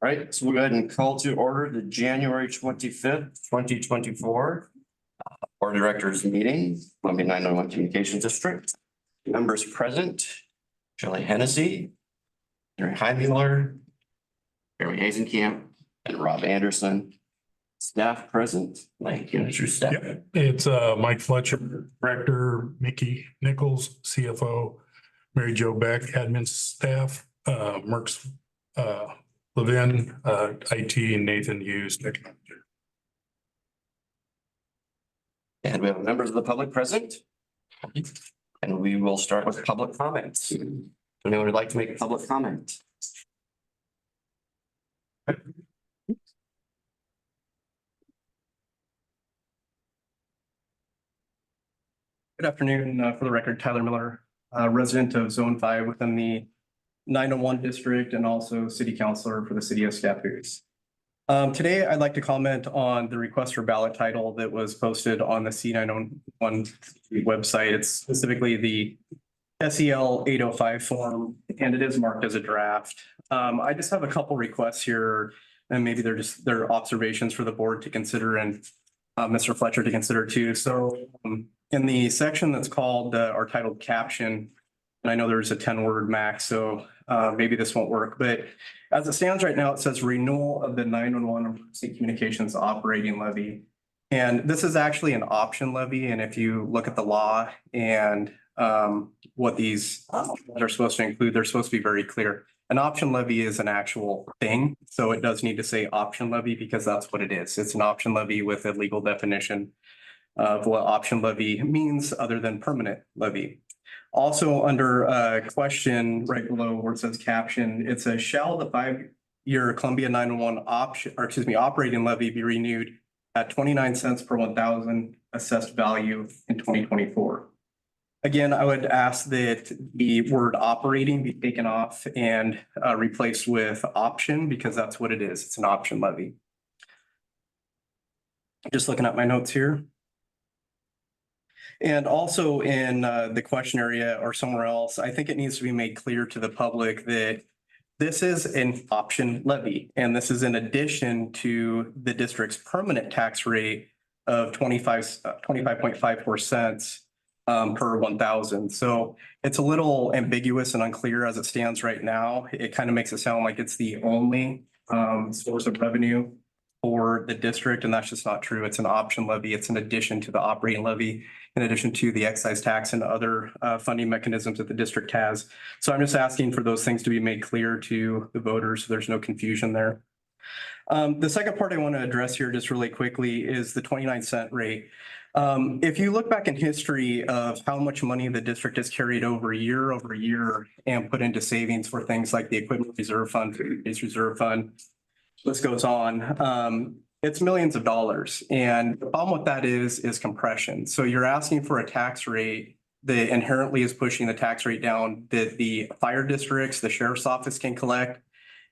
All right, so we'll go ahead and call to order the January 25th, 2024 Board of Directors meeting, Columbia 911 Communications District. Members present, Shelley Hennessy, Henry Heimler, Barry Hazenkamp, and Rob Anderson. Staff present, Mike, introduce staff. Yep, it's Mike Fletcher, Director, Mickey Nichols, CFO, Mary Jo Beck, admin staff, Merck's Levin, IT, and Nathan Hughes, technology. And we have members of the public present. And we will start with public comments. Anyone would like to make a public comment? Good afternoon. For the record, Tyler Miller, resident of Zone 5 within the 901 district and also city councilor for the city of Scappoose. Today, I'd like to comment on the request for ballot title that was posted on the C901 website. It's specifically the SEL 805 form, and it is marked as a draft. I just have a couple requests here, and maybe they're observations for the board to consider and Mr. Fletcher to consider too. So in the section that's called or titled caption, and I know there's a 10-word max, so maybe this won't work, but as it stands right now, it says renewal of the 911 emergency communications operating levy. And this is actually an option levy. And if you look at the law and what these are supposed to include, they're supposed to be very clear. An option levy is an actual thing. So it does need to say option levy because that's what it is. It's an option levy with a legal definition of what option levy means other than permanent levy. Also under question right below where it says caption, it says, shall the 5-year Columbia 911 operating levy be renewed at 29 cents per 1,000 assessed value in 2024? Again, I would ask that the word operating be taken off and replaced with option because that's what it is. It's an option levy. Just looking at my notes here. And also in the question area or somewhere else, I think it needs to be made clear to the public that this is an option levy, and this is in addition to the district's permanent tax rate of 25.54 cents per 1,000. So it's a little ambiguous and unclear as it stands right now. It kind of makes it sound like it's the only source of revenue for the district, and that's just not true. It's an option levy. It's in addition to the operating levy, in addition to the excise tax and other funding mechanisms that the district has. So I'm just asking for those things to be made clear to the voters so there's no confusion there. The second part I want to address here just really quickly is the 29-cent rate. If you look back in history of how much money the district has carried over year and put into savings for things like the equipment reserve fund, its reserve fund, list goes on. It's millions of dollars. And the problem with that is compression. So you're asking for a tax rate that inherently is pushing the tax rate down that the fire districts, the sheriff's office can collect.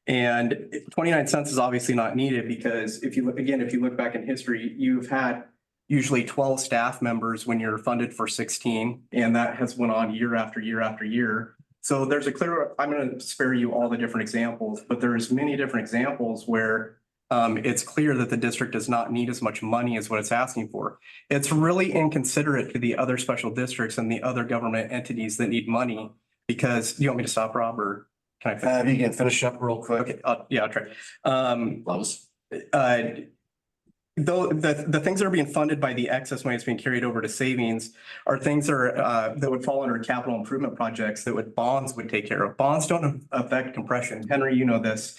And 29 cents is obviously not needed because if you look back in history, you've had usually 12 staff members when you're funded for 16, and that has went on year after year after year. So there's a clear, I'm going to spare you all the different examples, but there's many different examples where it's clear that the district does not need as much money as what it's asking for. It's really inconsiderate to the other special districts and the other government entities that need money because, you want me to stop, Rob, or can I finish? You can finish up real quick. Okay, yeah, I'll try. Close. Though the things that are being funded by the excess money that's being carried over to savings are things that would fall under capital improvement projects that bonds would take care of. Bonds don't affect compression. Henry, you know this.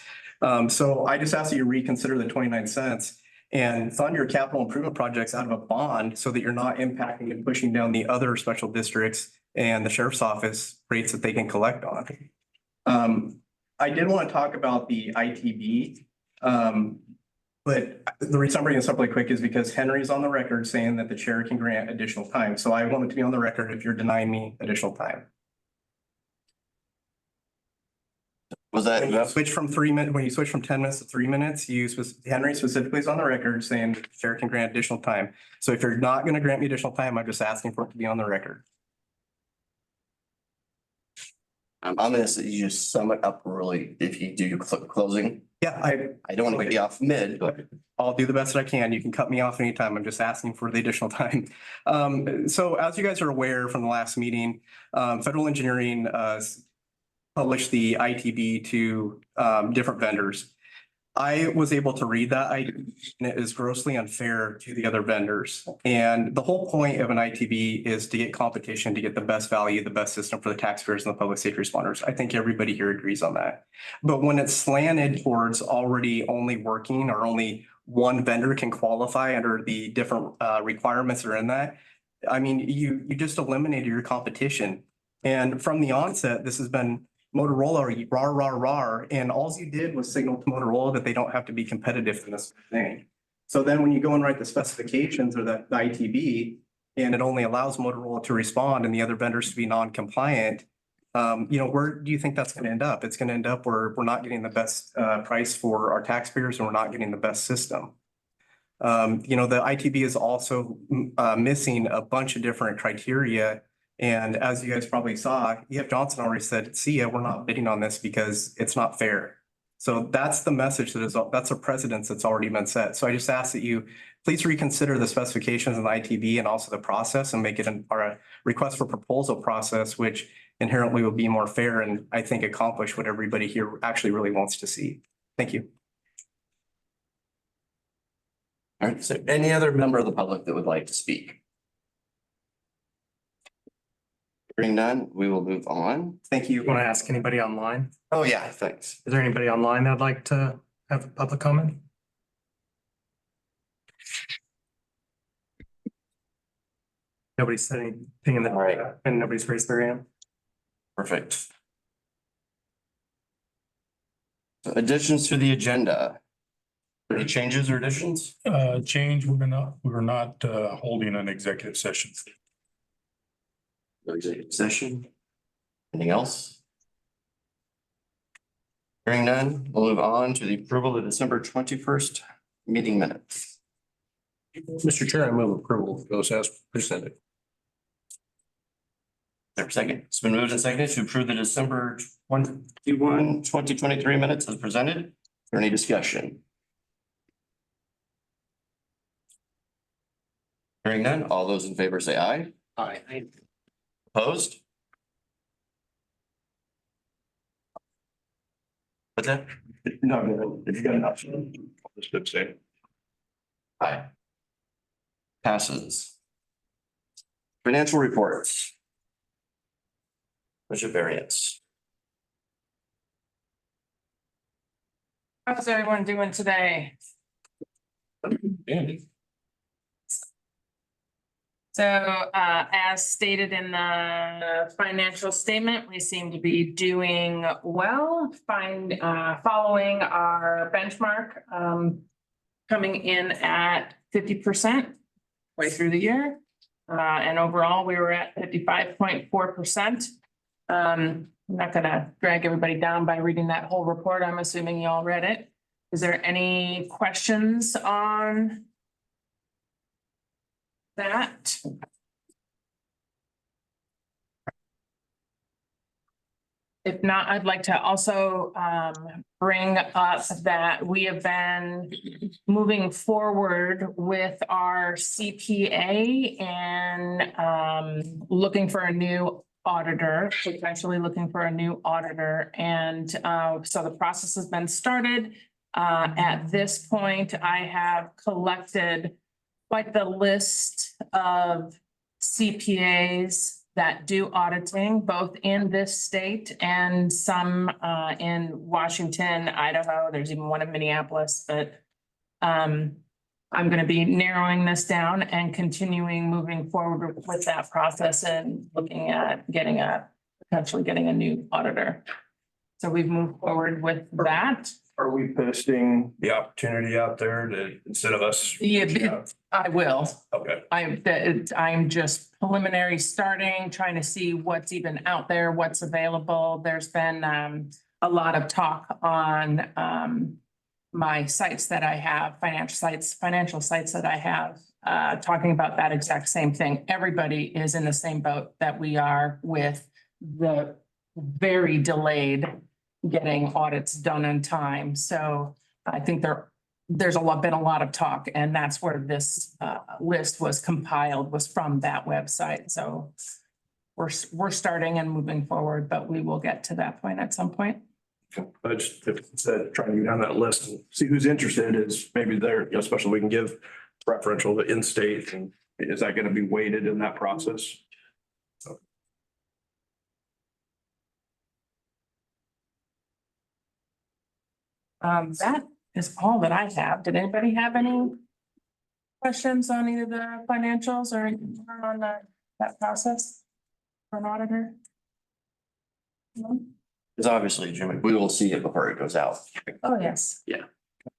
So I just ask that you reconsider the 29 cents and fund your capital improvement projects out of a bond so that you're not impacting and pushing down the other special districts and the sheriff's office rates that they can collect on. I did want to talk about the ITB. But the reason I'm bringing this up really quick is because Henry's on the record saying that the chair can grant additional time. So I want it to be on the record if you're denying me additional time. Was that when you switch from 3 minutes, when you switch from 10 minutes to 3 minutes, Henry specifically is on the record saying the chair can grant additional time. So if you're not going to grant me additional time, I'm just asking for it to be on the record. I'm gonna say you just sum it up really if you do your closing. Yeah, I don't want to get you off mid, but I'll do the best that I can. You can cut me off anytime. I'm just asking for the additional time. So as you guys are aware from the last meeting, Federal Engineering published the ITB to different vendors. I was able to read that ITB, and it is grossly unfair to the other vendors. And the whole point of an ITB is to get competition, to get the best value, the best system for the taxpayers and the public safety responders. I think everybody here agrees on that. But when it's slanted towards already only working or only one vendor can qualify under the different requirements that are in that, I mean, you just eliminated your competition. And from the onset, this has been Motorola, rah, and all you did was signal to Motorola that they don't have to be competitive in this thing. So then when you go and write the specifications or the ITB, and it only allows Motorola to respond and the other vendors to be non-compliant, where do you think that's gonna end up? It's gonna end up where we're not getting the best price for our taxpayers and we're not getting the best system. The ITB is also missing a bunch of different criteria. And as you guys probably saw, EF Johnson already said, see ya, we're not bidding on this because it's not fair. So that's the message that's a precedence that's already been set. So I just ask that you please reconsider the specifications of the ITB and also the process and make it a request for proposal process, which inherently will be more fair and I think accomplish what everybody here actually really wants to see. Thank you. all right, so any other member of the public that would like to speak? Hearing none, we will move on. Thank you. Want to ask anybody online? Oh, yeah, thanks. Is there anybody online that'd like to have a public comment? Nobody said anything in the, All right. and nobody's raised their hand. Perfect. So additions to the agenda. Any changes or additions? Change, we're not holding an executive session. No executive session. Anything else? Hearing none, we'll move on to the approval of December 21st meeting minutes. Mr. Chair, I move approval of those as presented. There a second? It's been moved and seconded to approve the December 21, 2023 minutes as presented. Is there any discussion? Hearing none, all those in favor say aye. Aye. Opposed? What's that? No, if you got an option. Just abstain. Aye. Passes. Financial reports. Budget variance. How's everyone doing today? Andy. So, as stated in the financial statement, we seem to be doing well, following our benchmark, coming in at 50% way through the year. And overall, we were at 55.4%. I'm not gonna drag everybody down by reading that whole report. I'm assuming you all read it. Is there any questions on that? If not, I'd like to also bring up that we have been moving forward with our CPA and looking for a new auditor, potentially looking for a new auditor. And so the process has been started. At this point, I have collected quite the list of CPAs that do auditing, both in this state and some in Washington, Idaho. There's even one in Minneapolis, but I'm going to be narrowing this down and continuing moving forward with that process and looking at potentially getting a new auditor. So we've moved forward with that. Are we posting the opportunity out there to, instead of us? Yeah, I will. Okay. I'm just preliminary starting, trying to see what's even out there, what's available. There's been a lot of talk on my sites that I have, financial sites that I have, talking about that exact same thing. Everybody is in the same boat that we are with the very delayed getting audits done in time. So I think there's been a lot of talk, and that's where this list was compiled, was from that website. So we're starting and moving forward, but we will get to that point at some point. I just said, trying to get down that list and see who's interested is maybe there, you know, especially we can give preferential to in-state, and is that gonna be weighted in that process? That is all that I have. Did anybody have any questions on either the financials or on that process for an auditor? No? Because obviously, Jim, we will see it before it goes out. Oh, yes.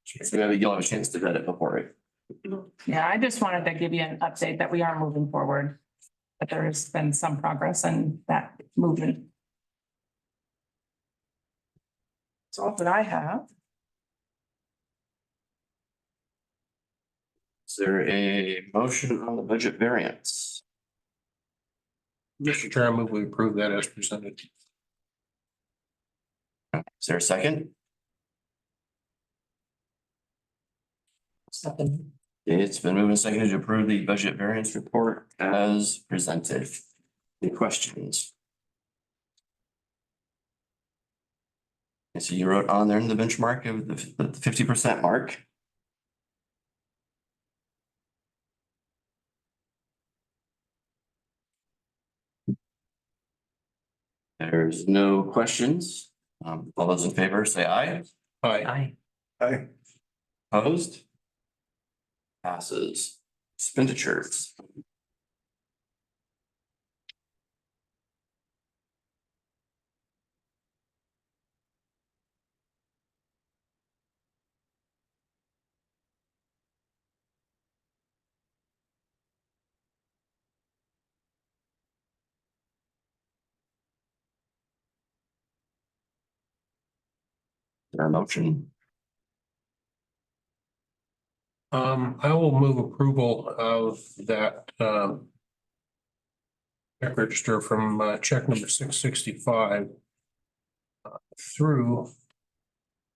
So maybe you'll have a chance to vet it before it. Yeah, I just wanted to give you an update that we are moving forward. That there has been some progress in that movement. That's all that I have. Is there a motion on the budget variance? Mr. Chair, I move we approve that as presented. Is there a second? Second. It's been moved and seconded to approve the budget variance report as presented. Any questions? I see you wrote on there in the benchmark of the 50% mark. There's no questions. All those in favor say aye. Aye. Aye. Opposed? Passes. Expenditures. Their motion. I will move approval of that, check register from, check number 665 through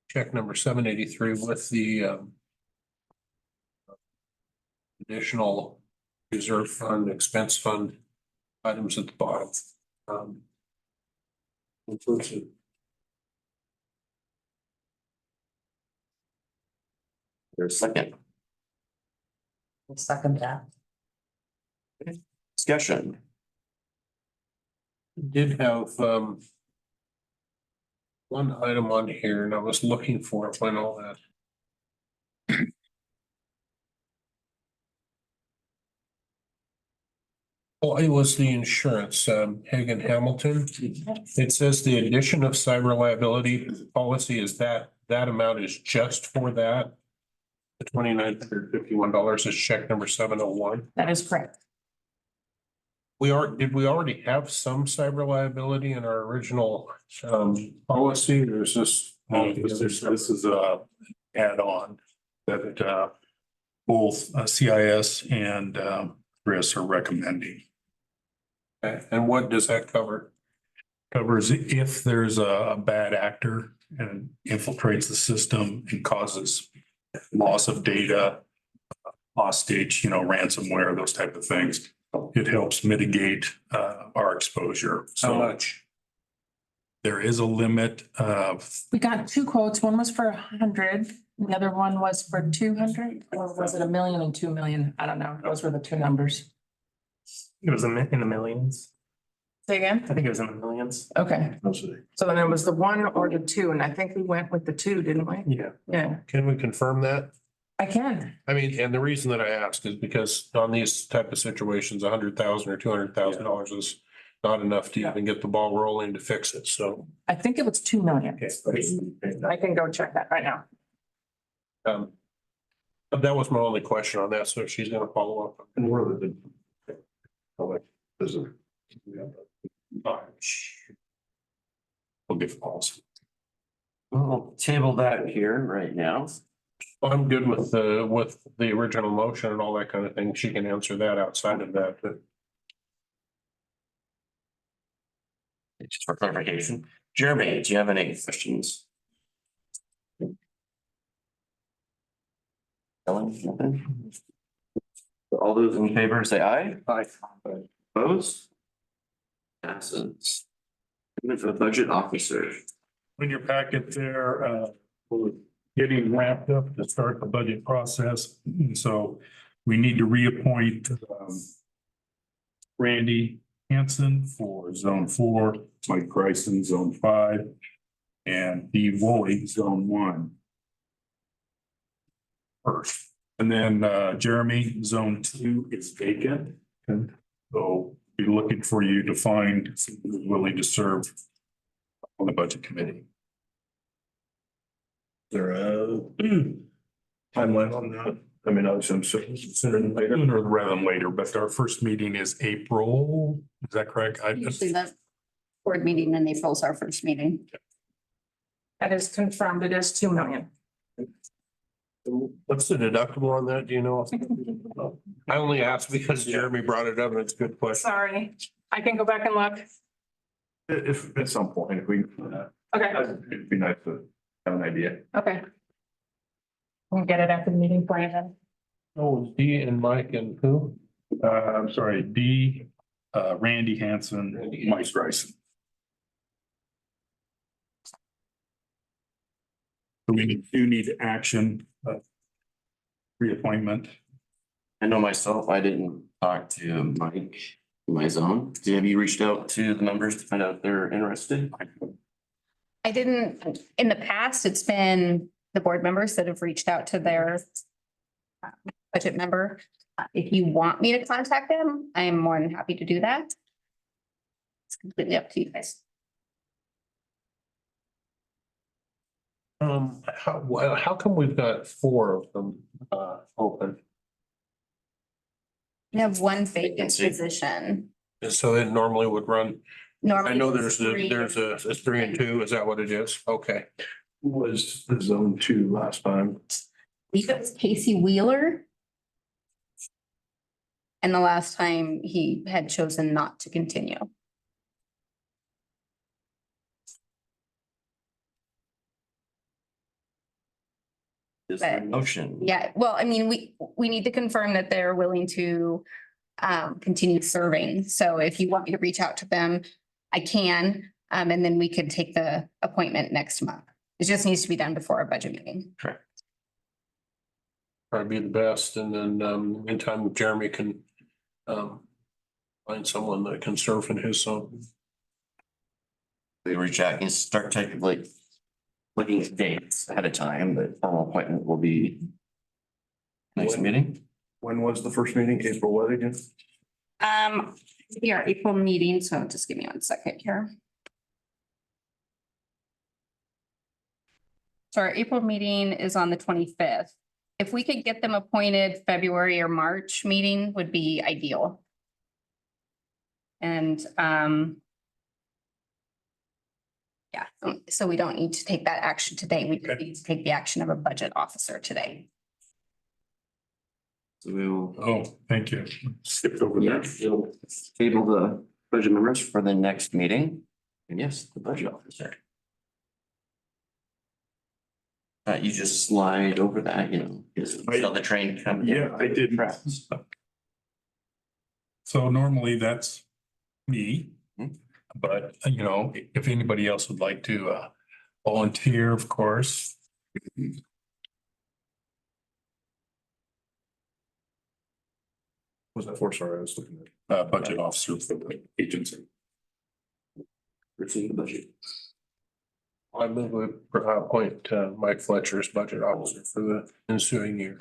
check number 783 with the, additional reserve fund, expense fund items at the bottom. Inclusive. There's a second. We'll second that. Discussion. Did have, one item on here, and I was looking for it when all that. Oh, it was the insurance, Hagan Hamilton. It says the addition of cyber liability policy is that amount is just for that. The $2,951 is check number 701. That is correct. Did we already have some cyber liability in our original policy, or is this? This is a add-on that both CIS and Chris are recommending. And what does that cover? Covers if there's a bad actor and infiltrates the system and causes loss of data, hostage, ransomware, those type of things. It helps mitigate our exposure. How So much? there is a limit of, We got two quotes. One was for 100, the other one was for 200, or was it 1 million and 2 million? I don't know. Those were the two numbers. It was in the millions. Say again? I think it was in the millions. Okay, so then it was the 1 or the 2, and I think we went with the 2, didn't we? Yeah. Yeah, Can we confirm that? I can. I mean, and the reason that I ask is because on these type of situations, $100,000 or $200,000 is not enough to even get the ball rolling to fix it, so. I think it was 2 million. I can go check that right now. But that was my only question on that, so she's gonna follow up. And where the. Is it? we'll give calls. We'll table that here right now. I'm good with the original motion and all that kind of thing. She can answer that outside of that, but just for clarification. Jeremy, do you have any questions? Ellen, nothing? All those in favor say aye. Aye. Opposed? Passes. Appointment of budget officer. In your packet there, we're getting wrapped up to start the budget process. So we need to reappoint Randy Hanson for Zone 4, Mike Bryson, Zone 5, and Dee Woolley, Zone 1. First, and then Jeremy, Zone 2 is vacant. So be looking for you to find someone who's willing to serve on the budget committee. Is there a timeline on that? I mean, obviously, I'm sooner than later. Sooner rather than later, but our first meeting is April, is that correct? Usually that board meeting in April is our first meeting. That is confirmed. It is 2 million. What's the deductible on that? Do you know? I only asked because Jeremy brought it up and it's a good question. Sorry, I can go back and look. If at some point, if we, Okay, it'd be nice to have an idea. okay. We'll get it after the meeting for you then. Oh, it was Dee and Mike and who? I'm sorry, Dee, Randy Hanson, Mike Bryson. So we do need action, reappointment. I know myself, I didn't talk to Mike, in my zone. Have you reached out to the members to find out if they're interested? I didn't, in the past, it's been the board members that have reached out to their budget member. If you want me to contact them, I am more than happy to do that. It's completely up to you guys. How come we've got 4 of them open? We have one vacant Vacancy. position. And so it normally would run, I Normally know it's three. there's a 3 and 2, is that what it is? Okay. Who was the zone 2 last time? I believe it was Casey Wheeler. And the last time he had chosen not to continue. Is there a motion? Yeah, well, I mean, we need to confirm that they're willing to continue serving. So if you want me to reach out to them, I can, and then we could take the appointment next month. It just needs to be done before our budget meeting. Probably be the best, and then meantime, Jeremy can find someone that can serve in his zone. We reach out and start taking like looking at dates ahead of time, but formal appointment will be next meeting. When was the first meeting? April what again? Our April meeting, so just give me 1 second here. So our April meeting is on the 25th. If we could get them appointed February or March meeting would be ideal. And yeah, so we don't need to take that action today. We just need to take the action of a budget officer today. So we will, Oh, thank you. Skipped over yeah, that. we'll table the budget members for the next meeting. And yes, the budget officer. You just slide over that, you know, just tell the train. come. Yeah, I did. Tracks. So normally that's me. Hmm. But, you know, if anybody else would like to volunteer, of course. Was that for? Sorry, I was looking at. Budget officer for the agency. Receive the budget. I move we appoint Mike Fletcher as budget officer for the ensuing year.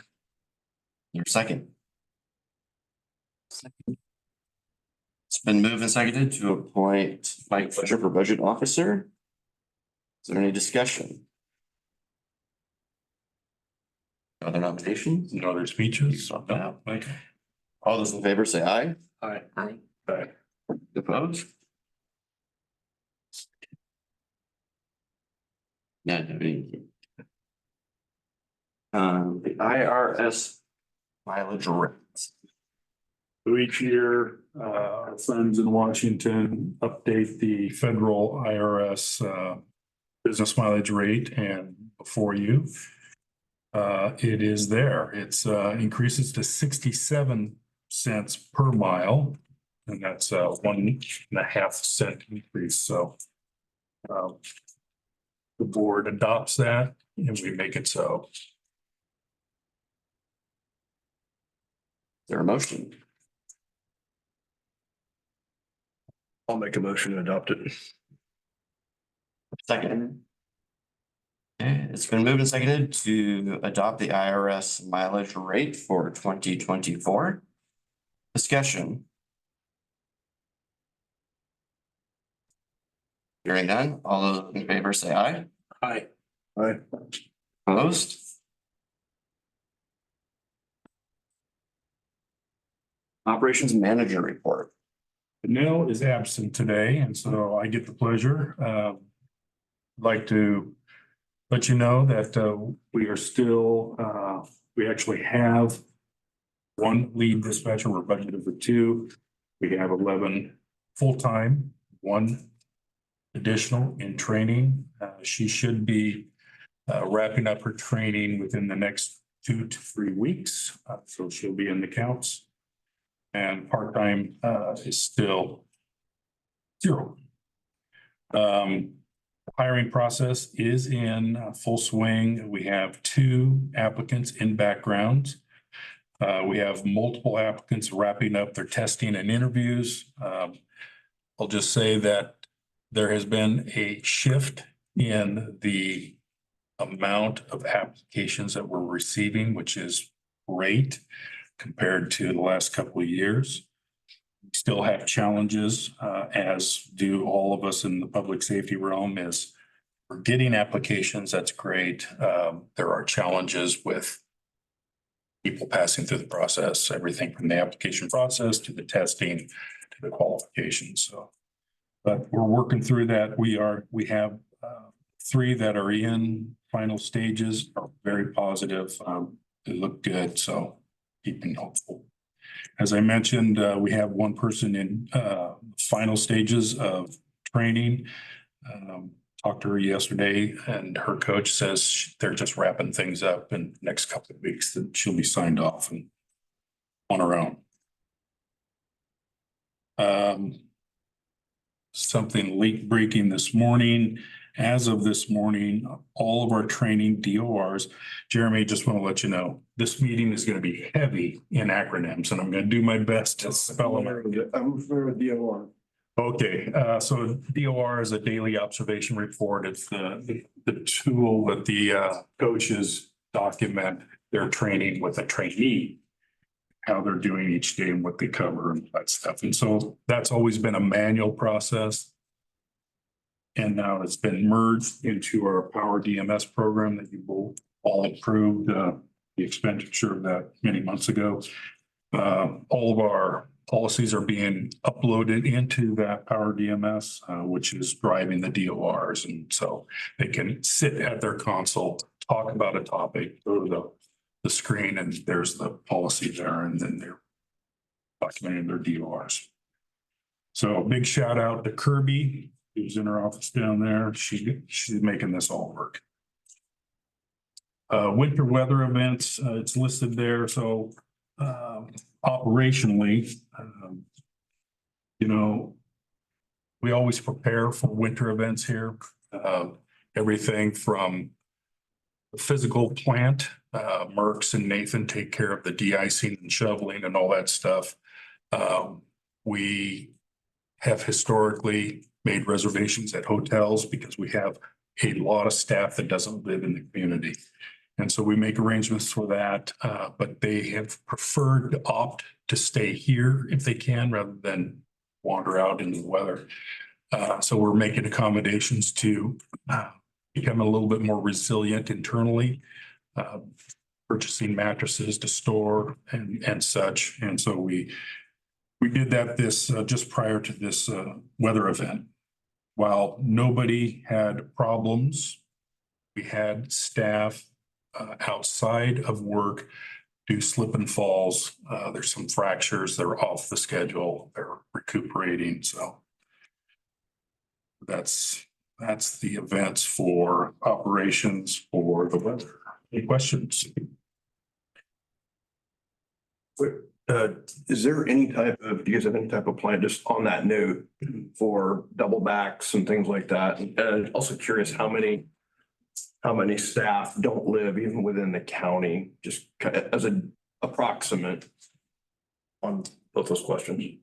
Your second. It's been moved and seconded to appoint Mike Fletcher for budget officer. Is there any discussion? Other nominations? No other speeches? No. All those in favor say aye. Aye. Aye. Opposed? Yeah, no, the IRS mileage rates. So each year, funds in Washington update the federal IRS business mileage rate, and before you, it is there. It's increases to 67 cents per mile, and that's 1.5 cent increase. So the board adopts that and we make it so. Is there a motion? I'll make a motion to adopt it. Second. Okay, it's been moved and seconded to adopt the IRS mileage rate for 2024. Discussion. Hearing none, all those in favor say aye. Aye. Aye. Opposed? Operations manager report. Nell is absent today, and so I get the pleasure. Like to let you know that we are still, we actually have one lead dispatcher. We're budgeted for 2. We have 11 full-time, 1 additional in training. She should be wrapping up her training within the next 2 to 3 weeks. So she'll be in the counts. And part-time is still 0. Hiring process is in full swing. We have 2 applicants in background. We have multiple applicants wrapping up their testing and interviews. I'll just say that there has been a shift in the amount of applications that we're receiving, which is great compared to the last couple of years. We still have challenges, as do all of us in the public safety realm, is we're getting applications. That's great. There are challenges with people passing through the process, everything from the application process to the testing to the qualifications. So, but we're working through that. We have 3 that are in final stages, are very positive. They look good. So keeping hopeful. As I mentioned, we have 1 person in final stages of training. Talked to her yesterday, and her coach says they're just wrapping things up in the next couple of weeks, that she'll be signed off and on her own. Something leak breaking this morning. As of this morning, all of our training DORs, Jeremy, just want to let you know, this meeting is going to be heavy in acronyms, and I'm going to do my best to spell them out. I'm for DOR. Okay, so DOR is a daily observation report. It's the tool that the coaches document their training with a trainee, how they're doing each day and what they cover and that stuff. And so that's always been a manual process. And now it's been merged into our Power DMS program that you both all approved the expenditure of that many months ago. All of our policies are being uploaded into that Power DMS, which is driving the DORs. And so they can sit at their console, talk about a topic, go to the screen, and there's the policy there, and then they're documenting their DORs. So big shout out to Kirby, who's in her office down there. She's making this all work. Winter weather events, it's listed there. So operationally, you know, we always prepare for winter events here. Everything from the physical plant, Merks and Nathan take care of the de-icing and shoveling and all that stuff. We have historically made reservations at hotels because we have a lot of staff that doesn't live in the community. And so we make arrangements for that, but they have preferred to opt to stay here if they can, rather than wander out into the weather. So we're making accommodations to become a little bit more resilient internally, purchasing mattresses to store and such. And so we did that just prior to this weather event. While nobody had problems, we had staff outside of work do slip and falls. There's some fractures. They're off the schedule. They're recuperating, so. That's the events for operations for the weather. Any questions? Is there any type of, do you guys have any type of plan just on that note for double backs and things like that? And also curious how many staff don't live even within the county, just kind of as an approximate on both those questions?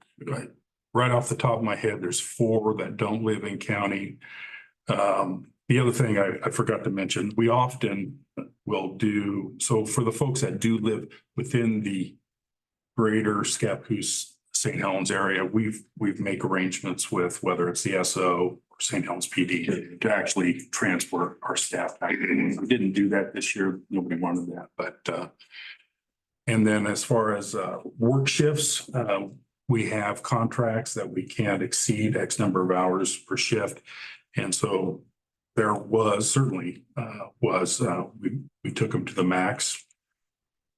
Right off the top of my head, there's 4 that don't live in county. The other thing I forgot to mention, we often will do, so for the folks that do live within the greater Scappoose, St. Helens area, we've make arrangements with whether it's the SO or St. Helens PD to actually transport our staff back. We didn't do that this year. Nobody wanted that, but and then as far as work shifts, we have contracts that we can't exceed X number of hours per shift. And so there was certainly we took them to the max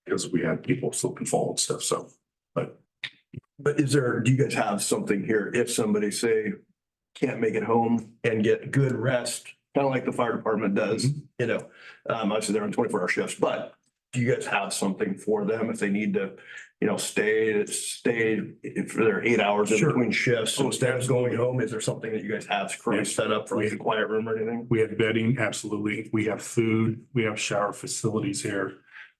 because we had people slip and fall and stuff. So, but is there, do you guys have something here if somebody say can't make it home and get good rest, kind of like the fire department does, you know, obviously they're on 24-hour shifts, but do you guys have something for them if they need to, you know, stay for their 8 hours in between shifts instead of going home? Is there something that you guys have currently set up for like a quiet room or anything? we have bedding, absolutely. We have food, we have shower facilities here.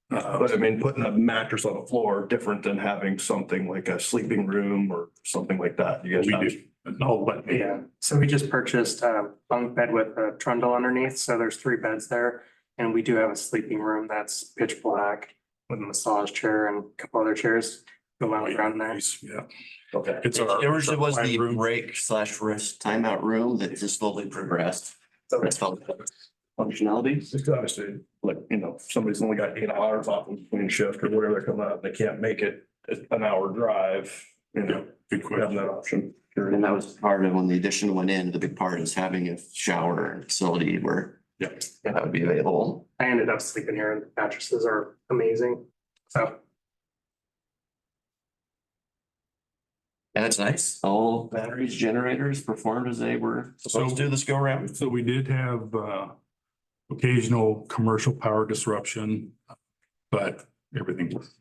But I mean, putting a mattress on the floor, different than having something like a sleeping room or something like that. You guys We have? do. No, but Yeah, so we just purchased a bunk bed with a trundle underneath, so there's 3 beds there. And we do have a sleeping room that's pitch black with a massage chair and a couple other chairs go out around there. yeah, Okay. it's It our. was the room. break/rest timeout room that just slowly progressed. That's called functionality. It's obviously, like, you know, somebody's only got 8 hours off in between shift or whatever they're coming out, and they can't make it an hour drive, you know, Good having question. that option. And that was part of when the addition went in, the big part is having a shower and facility where Yeah. that would be available. I ended up sleeping here and the mattresses are amazing. So And it's nice. All batteries, generators performed as they were supposed to this go around. So we did have occasional commercial power disruption, but everything was.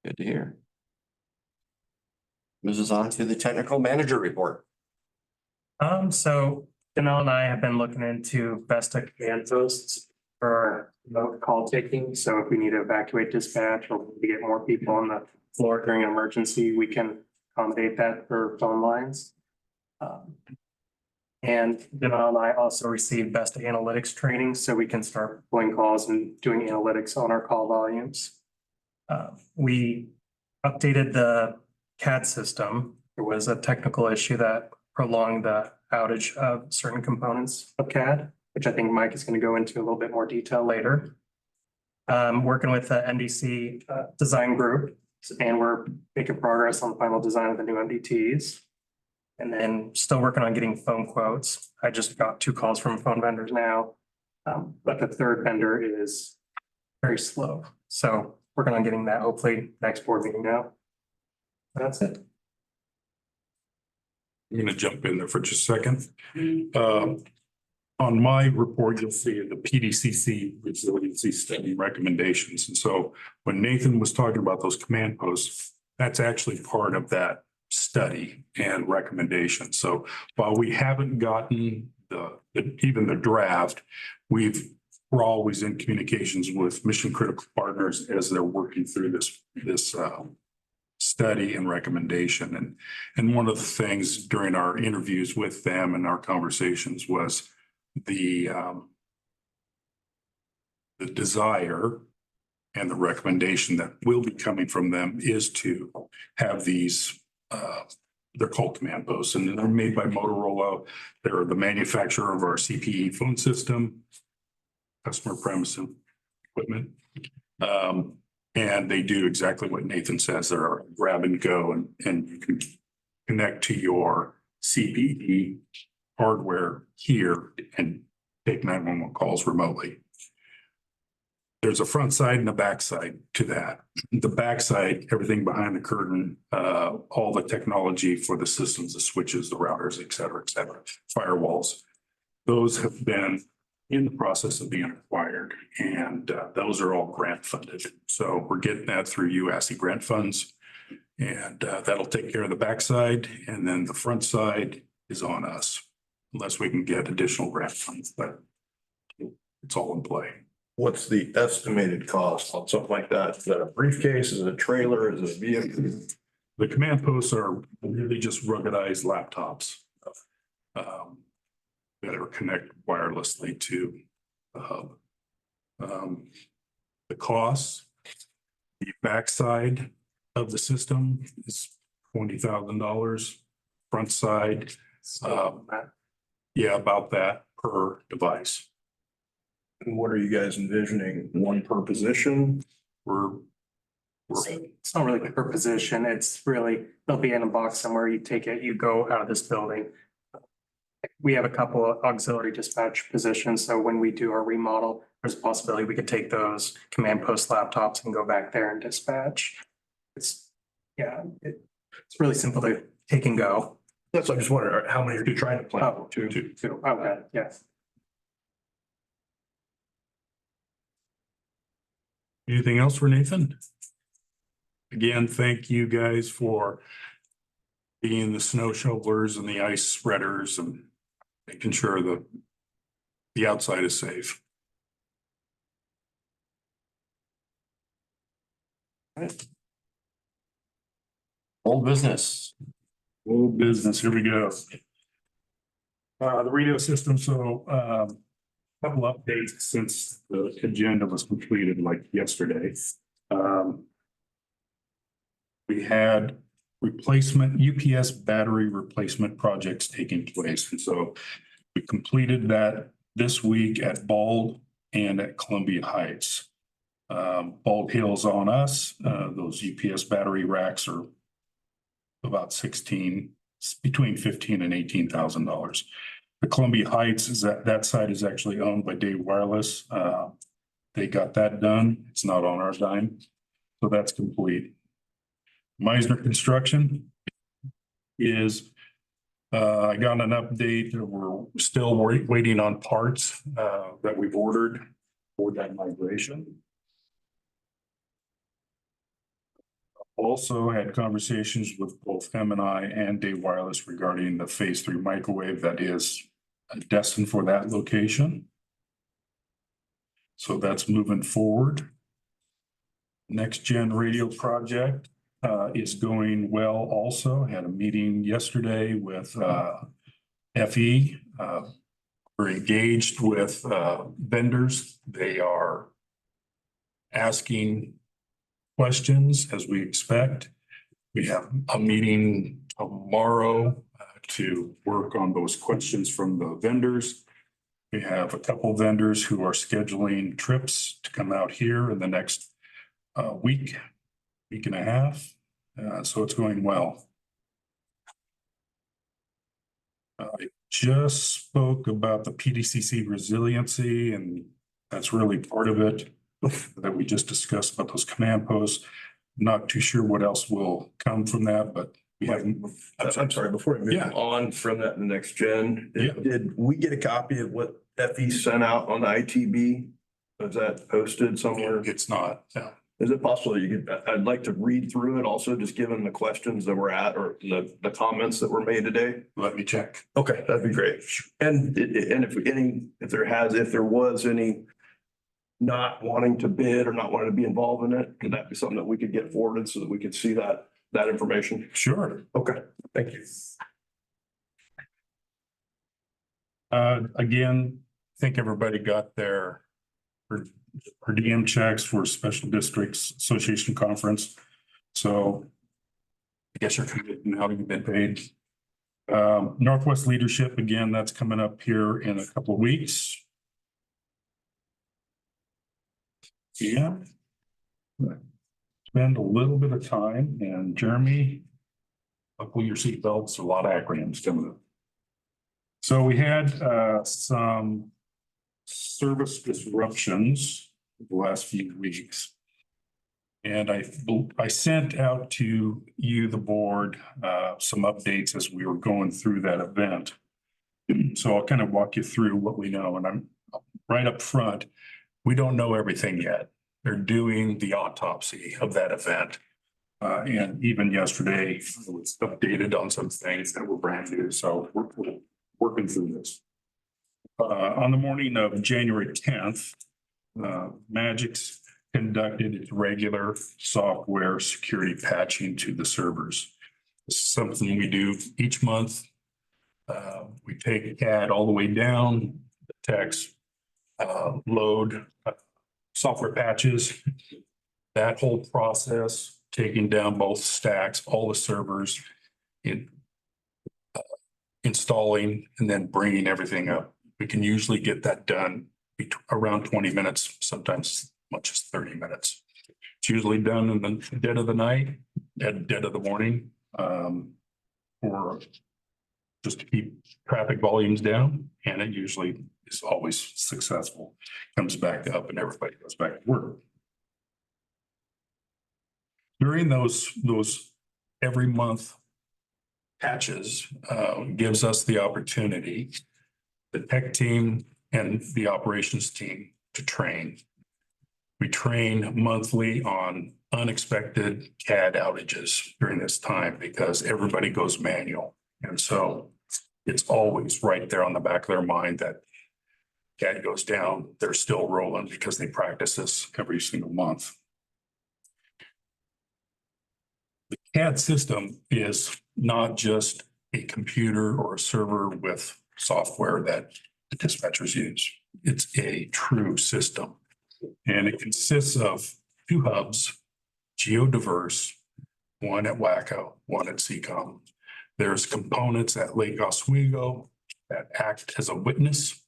Good to hear. Moves us on to the technical manager report. So Janelle and I have been looking into Vesta command posts for remote call taking. So if we need to evacuate dispatch or we need to get more people on the floor during an emergency, we can accommodate that for phone lines. And Janelle and I also received Vesta analytics training, so we can start pulling calls and doing analytics on our call volumes. We updated the CAD system. There was a technical issue that prolonged the outage of certain components of CAD, which I think Mike is going to go into a little bit more detail later. Working with the MDC design group, and we're making progress on the final design of the new MDTs. And then still working on getting phone quotes. I just got 2 calls from phone vendors now. But the third vendor is very slow. So working on getting that hopefully next board meeting now. That's it. I'm gonna jump in there for just a second. On my report, you'll see the PDCC resiliency study recommendations. And so when Nathan was talking about those command posts, that's actually part of that study and recommendation. So while we haven't gotten even the draft, we're always in communications with mission critical partners as they're working through this study and recommendation. And one of the things during our interviews with them and our conversations was the desire and the recommendation that will be coming from them is to have these, they're called command posts, and they're made by Motorola. They're the manufacturer of our CPE phone system, customer premise equipment. And they do exactly what Nathan says. They're grab and go, and you can connect to your CPE hardware here and take 911 calls remotely. there's a front side and a back side to that. The back side, everything behind the curtain, all the technology for the systems, the switches, the routers, et cetera, firewalls. Those have been in the process of being acquired, and those are all grant funded. So we're getting that through UASC grant funds. And that'll take care of the backside, and then the front side is on us, unless we can get additional grant funds, but it's all in play. What's the estimated cost on something like that? Is that a briefcase? Is it a trailer? Is it a vehicle? The command posts are really just ruggedized laptops that are connected wirelessly to the hub. The cost, the backside of the system is $20,000. Front side, yeah, about that per device. And what are you guys envisioning? One per position? We're It's not really per position. It's really, they'll be in a box somewhere. You take it, you go out of this building. We have a couple of auxiliary dispatch positions. So when we do our remodel, there's a possibility we could take those command post laptops and go back there and dispatch. It's, yeah, it's really simple to take and go. That's what I just wondering, how many are you trying to plan? Oh, Two. So, okay, yes. Anything else for Nathan? Again, thank you guys for being the snow shovelers and the ice spreaders and making sure the outside is safe. Old business. Old business, here we go. The radio system, so, couple updates since the agenda was completed like yesterday. We had replacement UPS battery replacement projects taking place. And so we completed that this week at Bald and at Columbia Heights. Bald Hill's on us. Those UPS battery racks are about between $15,000 and $18,000. The Columbia Heights is that site is actually owned by Dave Wireless. They got that done. It's not on our dime. So that's complete. Meisner Construction is, I got an update. We're still waiting on parts that we've ordered for that migration. Also had conversations with both M&I and Dave Wireless regarding the phase 3 microwave that is destined for that location. So that's moving forward. Next gen radio project is going well also. Had a meeting yesterday with FE. We're engaged with vendors. They are asking questions as we expect. We have a meeting tomorrow to work on those questions from the vendors. We have a couple vendors who are scheduling trips to come out here in the next week and a half. So it's going well. I just spoke about the PDCC resiliency, and that's really part of it that we just discussed about those command posts. Not too sure what else will come from that, but we haven't. I'm sorry, before we move Yeah. on from that, in the next gen, Yeah. did we get a copy of what FE sent out on the ITB? Is that posted somewhere? It's not. Is it possible that you could, I'd like to read through it also, just given the questions that were at or the comments that were made today. Let me check. Okay, that'd be great. And if there was any not wanting to bid or not wanting to be involved in it, could that be something that we could get forwarded so that we could see that information? Sure. Okay, thank you. Again, I think everybody got their per diem checks for Special Districts Association Conference. So I guess you're committed and how you've been paid. Northwest Leadership, again, that's coming up here in a couple of weeks. Yeah. Spend a little bit of time, and Jeremy, buckle your seatbelts, a lot of acronyms coming up. So we had some service disruptions the last few weeks. And I sent out to you, the board, some updates as we were going through that event. So I'll kind of walk you through what we know, and I'm right up front. We don't know everything yet. They're doing the autopsy of that event. And even yesterday, I was updated on some things that were brand new, so we're working through this. On the morning of January 10th, Magix conducted its regular software security patching to the servers. This is something we do each month. We take CAD all the way down, the techs load software patches. That whole process, taking down both stacks, all the servers, installing, and then bringing everything up. We can usually get that done around 20 minutes, sometimes as much as 30 minutes. It's usually done in the dead of the night, dead of the morning, or just to keep traffic volumes down. And it usually is always successful, comes back up and everybody goes back to work. During those every month patches gives us the opportunity, the tech team and the operations team, to train. We train monthly on unexpected CAD outages during this time because everybody goes manual. And so it's always right there on the back of their mind that CAD goes down, they're still rolling because they practice this every single month. The CAD system is not just a computer or a server with software that the dispatchers use. It's a true system. And it consists of two hubs, geodiverse, one at WACO, one at CCOM. There's components at Lake Oswego that act as a witness.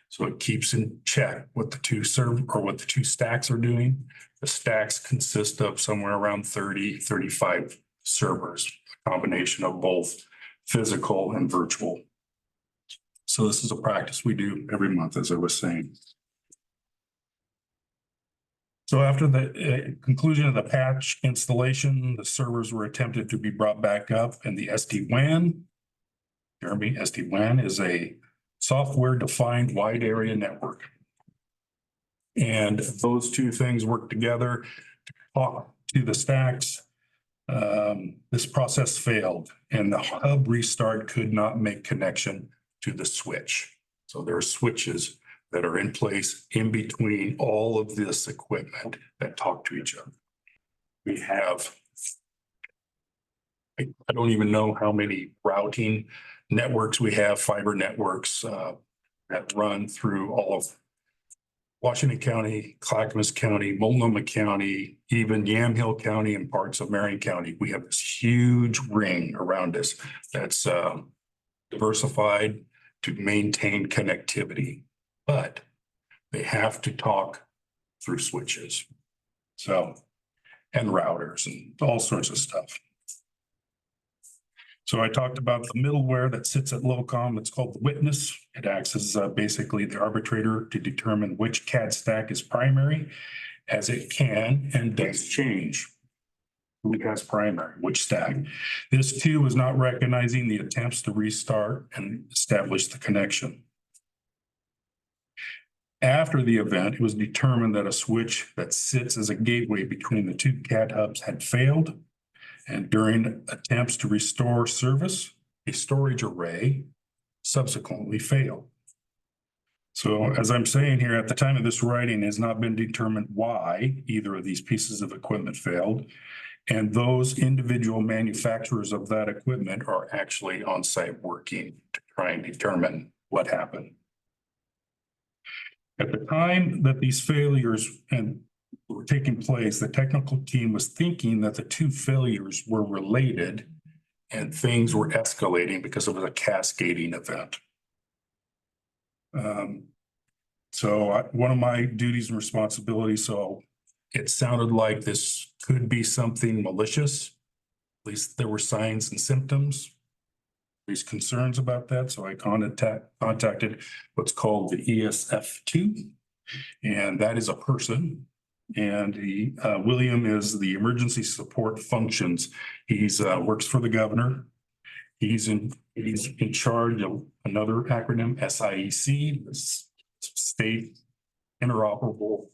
So it keeps in check what the two stacks are doing. The stacks consist of somewhere around 30, 35 servers, a combination of both physical and virtual. So this is a practice we do every month, as I was saying. So after the conclusion of the patch installation, the servers were attempted to be brought back up, and the SD-WAN, Jeremy, SD-WAN is a software-defined wide area network. And those two things work together to talk to the stacks. This process failed, and the hub restart could not make connection to the switch. So there are switches that are in place in between all of this equipment that talk to each other. We have, I don't even know how many routing networks we have, fiber networks that run through all of Washington County, Clackamas County, Multnomah County, even Yamhill County and parts of Marion County. We have this huge ring around us that's diversified to maintain connectivity, but they have to talk through switches. So, and routers and all sorts of stuff. So I talked about the middleware that sits at LOCOM. It's called the Witness. It acts as basically the arbitrator to determine which CAD stack is primary, as it can and does change. Who has primary, which stack? This too was not recognizing the attempts to restart and establish the connection. After the event, it was determined that a switch that sits as a gateway between the two CAD hubs had failed. And during attempts to restore service, a storage array subsequently failed. So as I'm saying here, at the time of this writing, it has not been determined why either of these pieces of equipment failed. And those individual manufacturers of that equipment are actually on site working to try and determine what happened. At the time that these failures were taking place, the technical team was thinking that the two failures were related and things were escalating because it was a cascading event. So one of my duties and responsibilities, so it sounded like this could be something malicious. At least there were signs and symptoms. These concerns about that. So I contacted what's called the ESF2 And that is a person. And William is the emergency support functions. He's works for the governor. He's in charge of another acronym, SIEC, this State Interoperable.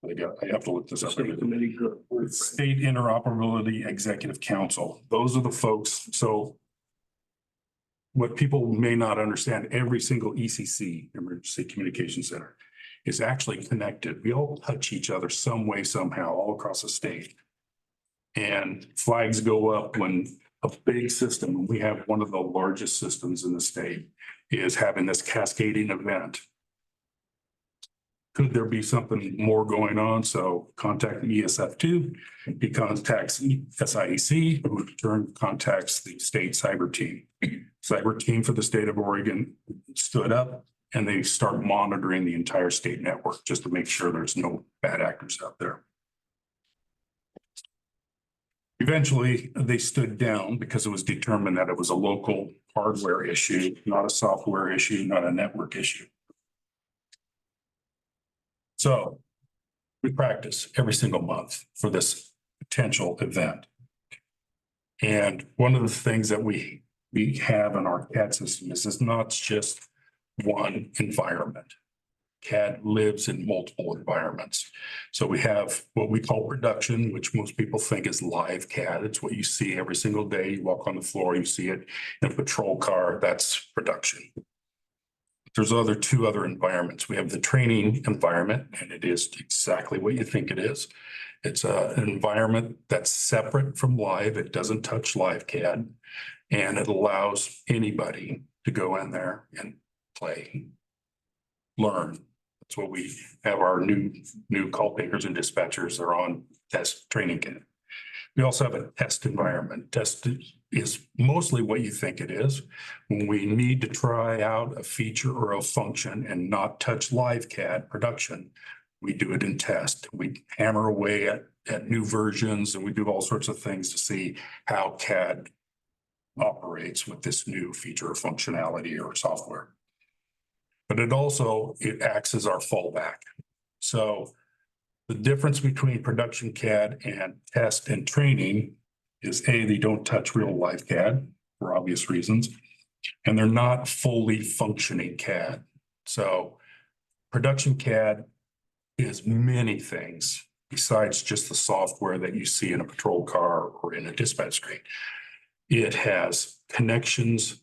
I have to look this up. State committee group. State Interoperability Executive Council. Those are the folks. So what people may not understand, every single ECC, Emergency Communication Center, is actually connected. We all touch each other some way, somehow, all across the state. And flags go up when a big system, and we have one of the largest systems in the state, is having this cascading event. Could there be something more going on? So contact the ESF2, he contacts SIEC, who in turn contacts the state cyber team. Cyber team for the state of Oregon stood up and they start monitoring the entire state network just to make sure there's no bad actors out there. Eventually, they stood down because it was determined that it was a local hardware issue, not a software issue, not a network issue. So we practice every single month for this potential event. And one of the things that we have in our CAD system is it's not just one environment. CAD lives in multiple environments. So we have what we call production, which most people think is live CAD. It's what you see every single day. You walk on the floor, you see it in a patrol car, that's production. There's two other environments. We have the training environment, and it is exactly what you think it is. It's an environment that's separate from live. It doesn't touch live CAD, and it allows anybody to go in there and play, learn. That's what we have our new call takers and dispatchers are on test training camp. We also have a test environment. Test is mostly what you think it is. When we need to try out a feature or a function and not touch live CAD production, we do it in test. We hammer away at new versions and we do all sorts of things to see how CAD operates with this new feature or functionality or software. But it acts as our fallback. So the difference between production CAD and test and training is they don't touch real live CAD for obvious reasons, and they're not fully functioning CAD. So production CAD is many things besides just the software that you see in a patrol car or in a dispatch screen. It has connections,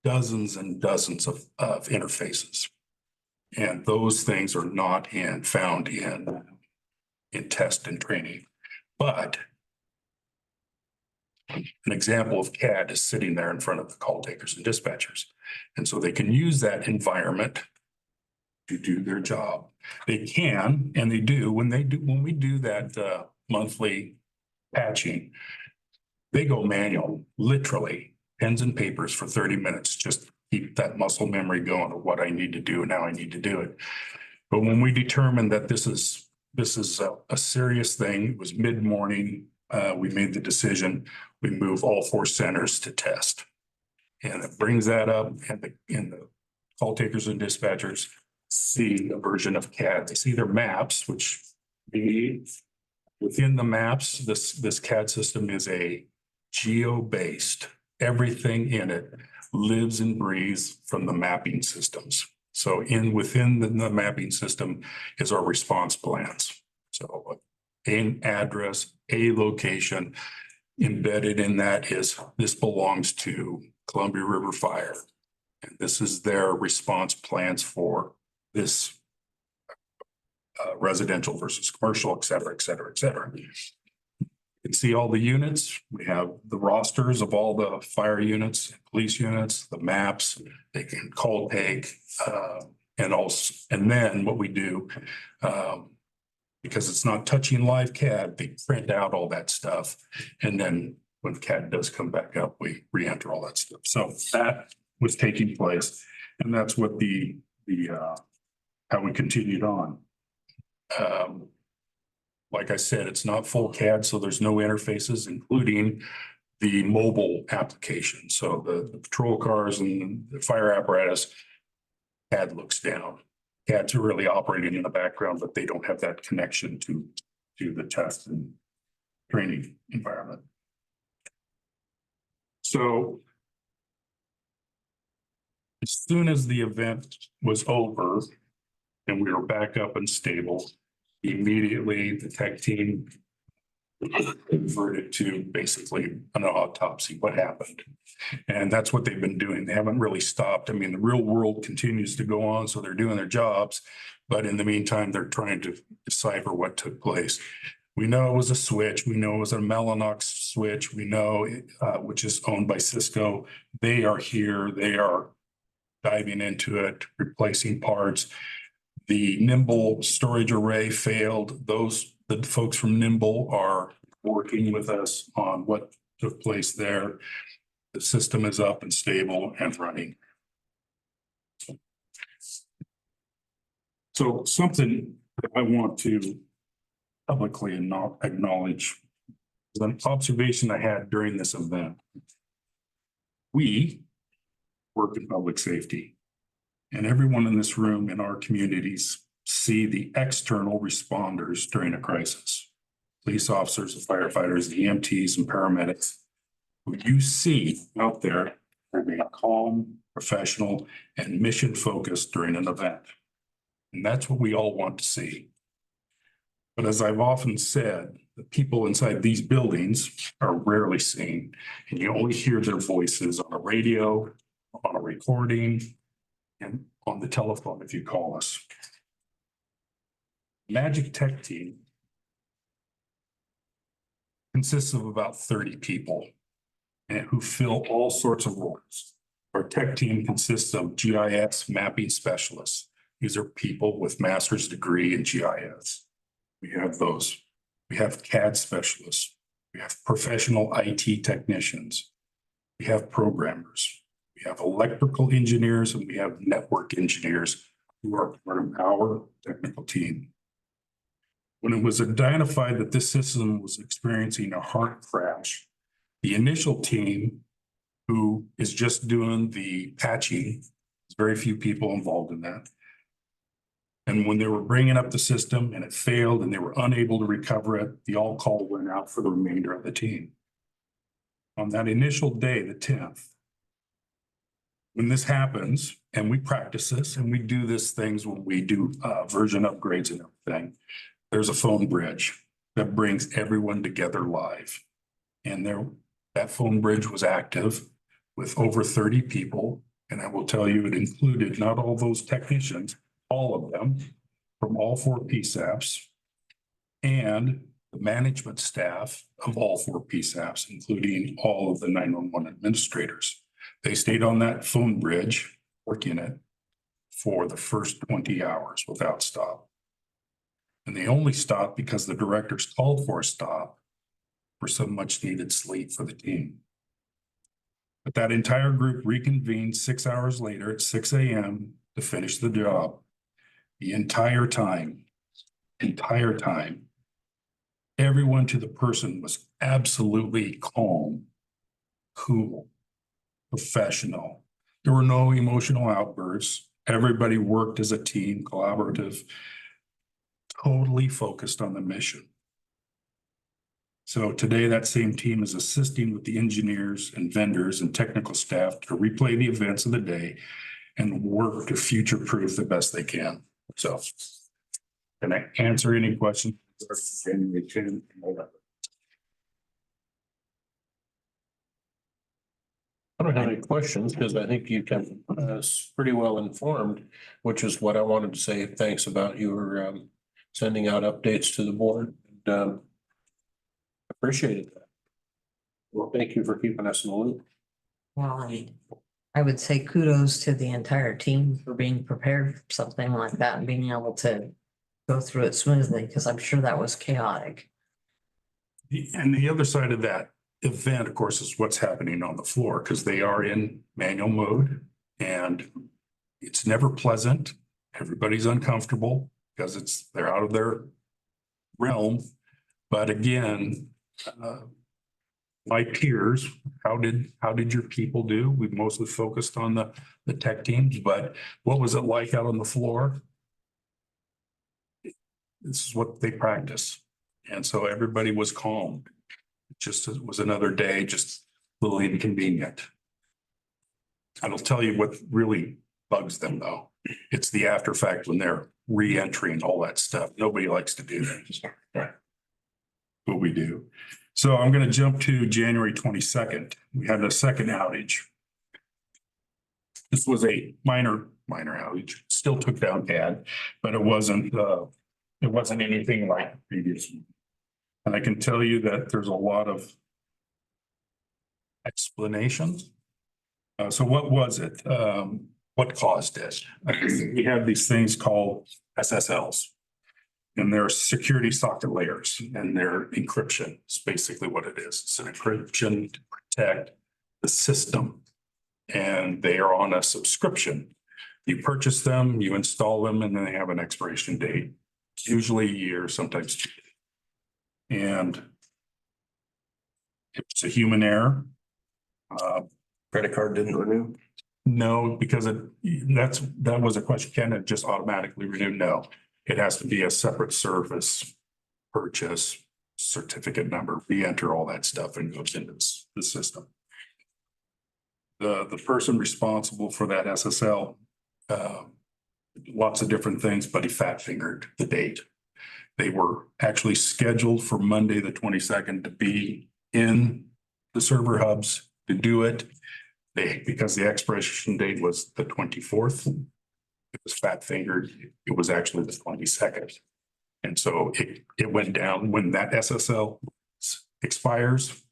dozens and dozens of interfaces. And those things are not found in test and training. But an example of CAD is sitting there in front of the call takers and dispatchers. And so they can use that environment to do their job. They can, and they do, when we do that monthly patching, they go manual, literally pens and papers for 30 minutes, just keep that muscle memory going of what I need to do and how I need to do it. But when we determine that this is a serious thing, it was mid-morning, we made the decision, we move all 4 centers to test. And it brings that up and the call takers and dispatchers see a version of CAD. They see their maps, which within the maps, this CAD system is a geo-based. Everything in it lives and breathes from the mapping systems. So within the mapping system is our response plans. So an address, a location, embedded in that is this belongs to Columbia River Fire. And this is their response plans for this residential versus commercial, et cetera, et cetera, et cetera. You can see all the units. We have the rosters of all the fire units, police units, the maps. They can call take, and then what we do, because it's not touching live CAD, they print out all that stuff. And then when CAD does come back up, we re-enter all that stuff. So that was taking place. And that's what how we continued on. Like I said, it's not full CAD, so there's no interfaces, including the mobile application. So the patrol cars and the fire apparatus CAD looks down. CAD's really operating in the background, but they don't have that connection to the test and training environment. So as soon as the event was over and we were back up and stable, immediately the tech team converted to basically an autopsy, what happened. And that's what they've been doing. They haven't really stopped. I mean, the real world continues to go on, so they're doing their jobs. But in the meantime, they're trying to decipher what took place. We know it was a switch. We know it was a Mellanox switch. We know, which is owned by Cisco. They are here. They are diving into it, replacing parts. The Nimble storage array failed. The folks from Nimble are working with us on what took place there. The system is up and stable and running. So something that I want to publicly acknowledge is an observation I had during this event. We work in public safety, and everyone in this room in our communities see the external responders during a crisis. Police officers, the firefighters, the EMTs and paramedics, who you see out there remain calm, professional, and mission focused during an event. And that's what we all want to see. But as I've often said, the people inside these buildings are rarely seen, and you only hear their voices on a radio, on a recording, and on the telephone if you call us. Magic Tech Team consists of about 30 people and who fill all sorts of roles. Our tech team consists of GIS mapping specialists. These are people with master's degree in GIS. We have those. We have CAD specialists. We have professional IT technicians. We have programmers. We have electrical engineers, and we have network engineers who are part of our technical team. When it was identified that this system was experiencing a hard crash, the initial team, who is just doing the patching, there's very few people involved in that. And when they were bringing up the system and it failed and they were unable to recover it, the all call went out for the remainder of the team. On that initial day, the 10th, when this happens, and we practice this and we do this things when we do version upgrades and everything, there's a phone bridge that brings everyone together live. And that phone bridge was active with over 30 people. And I will tell you, it included not all those technicians, all of them from all 4 PSAPs and the management staff of all 4 PSAPs, including all of the 911 administrators. They stayed on that phone bridge, working it for the first 20 hours without stop. And they only stopped because the directors called for a stop for some much needed sleep for the team. But that entire group reconvened 6 hours later at 6 a.m. to finish the job. The entire time, everyone to the person was absolutely calm, cool, professional. There were no emotional outbursts. Everybody worked as a team, collaborative, totally focused on the mission. So today that same team is assisting with the engineers and vendors and technical staff to replay the events of the day and work to future-proof the best they can. So can I answer any questions? I don't have any questions because I think you can, pretty well informed, which is what I wanted to say. Thanks about your, sending out updates to the board. And, appreciated that. Well, thank you for keeping us in the loop. Well, I would say kudos to the entire team for being prepared for something like that and being able to go through it smoothly, because I'm sure that was chaotic. And the other side of that event, of course, is what's happening on the floor, because they are in manual mode and it's never pleasant. Everybody's uncomfortable because they're out of their realm. But again, my peers, how did your people do? We've mostly focused on the tech teams, but what was it like out on the floor? This is what they practice. And so everybody was calm. It just was another day, just a little inconvenient. I will tell you what really bugs them though. It's the after fact when they're re-entry and all that stuff. Nobody likes to do that. But we do. So I'm gonna jump to January 22nd. We had a second outage. This was a minor outage, still took down CAD, but it wasn't anything like the previous one. And I can tell you that there's a lot of explanations. So what was it? What caused it? We have these things called SSLs. And they're security socket layers and they're encryption. It's basically what it is. It's an encryption to protect the system. And they are on a subscription. You purchase them, you install them, and then they have an expiration date. It's usually a year, sometimes 2. And it's a human error. Credit card didn't renew. No, because that was a question. Can it just automatically renew? No, it has to be a separate service purchase, certificate number, re-enter all that stuff and goes into the system. The person responsible for that SSL, lots of different things, but he fat fingered the date. They were actually scheduled for Monday, the 22nd to be in the server hubs to do it. Because the expiration date was the 24th, it was fat fingered. It was actually the 22nd. And so it went down when that SSL expires,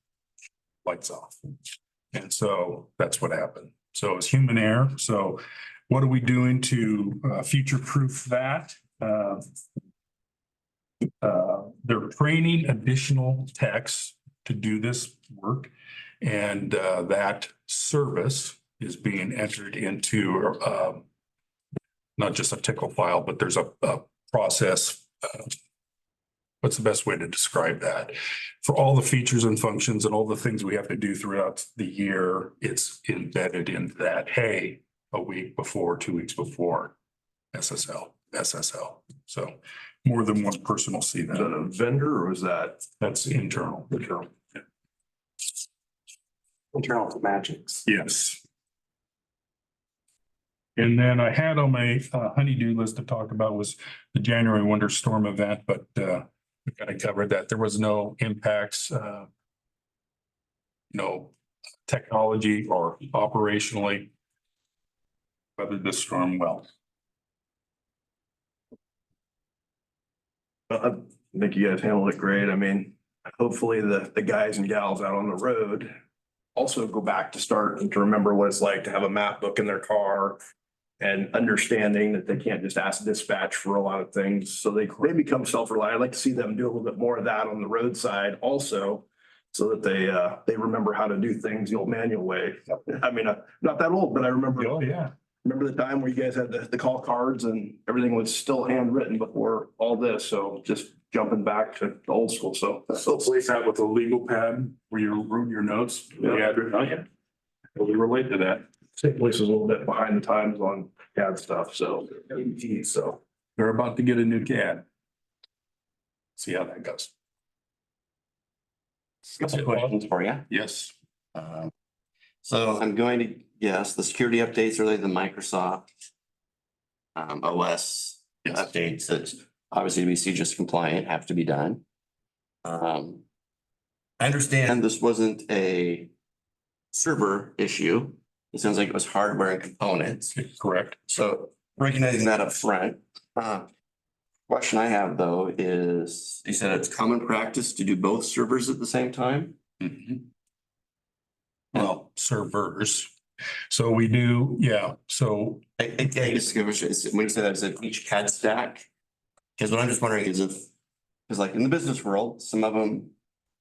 lights off. And so that's what happened. So it's human error. So what are we doing to future-proof that? They're training additional techs to do this work. And that service is being entered into not just a tickle file, but there's a process. What's the best way to describe that? For all the features and functions and all the things we have to do throughout the year, it's embedded in that, hey, a week before, 2 weeks before SSL. So more than one person will see Is that that. a vendor or was that? That's internal. Internal to Magix. Yes. And then I had on my honeydew list to talk about was the January winter storm event, but we kind of covered that. There was no impacts, no technology or operationally. Weathered this storm well. I think you guys handled it great. I mean, hopefully the guys and gals out on the road also go back to start and to remember what it's like to have a map book in their car and understanding that they can't just ask dispatch for a lot of things. So they become self-reliant. I'd like to see them do a little bit more of that on the roadside also, so that they remember how to do things the old manual way. I mean, I'm not that old, but I remember. Oh, yeah. Remember the time where you guys had the call cards and everything was still handwritten before all this? So just jumping back to the old school. So hopefully That with a legal pad where you wrote your notes. Yeah. We relate to that. state police is a little bit behind the times on CAD stuff. So, They're about to get a new CAD. See how that goes. Couple questions for you. Yes. So I'm going to guess the security updates related to Microsoft OS updates that obviously to be CJIS compliant have to be done. I understand this wasn't a server issue. It sounds like it was hardware and components. Correct. So recognizing that up front, question I have though is, you said it's common practice to do both servers at the same time? Mhm. Well, servers. So we do, yeah, so I just give a when you say that, is it each CAD stack? Because what I'm just wondering is if, because like in the business world, some of them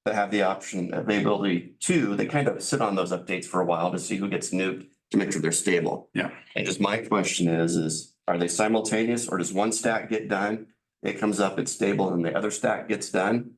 that have the option, availability to, they kind of sit on those updates for a while to see who gets nuked to make sure they're stable. Yeah. And just my question is are they simultaneous or does one stack get done? It comes up, it's stable and the other stack gets done?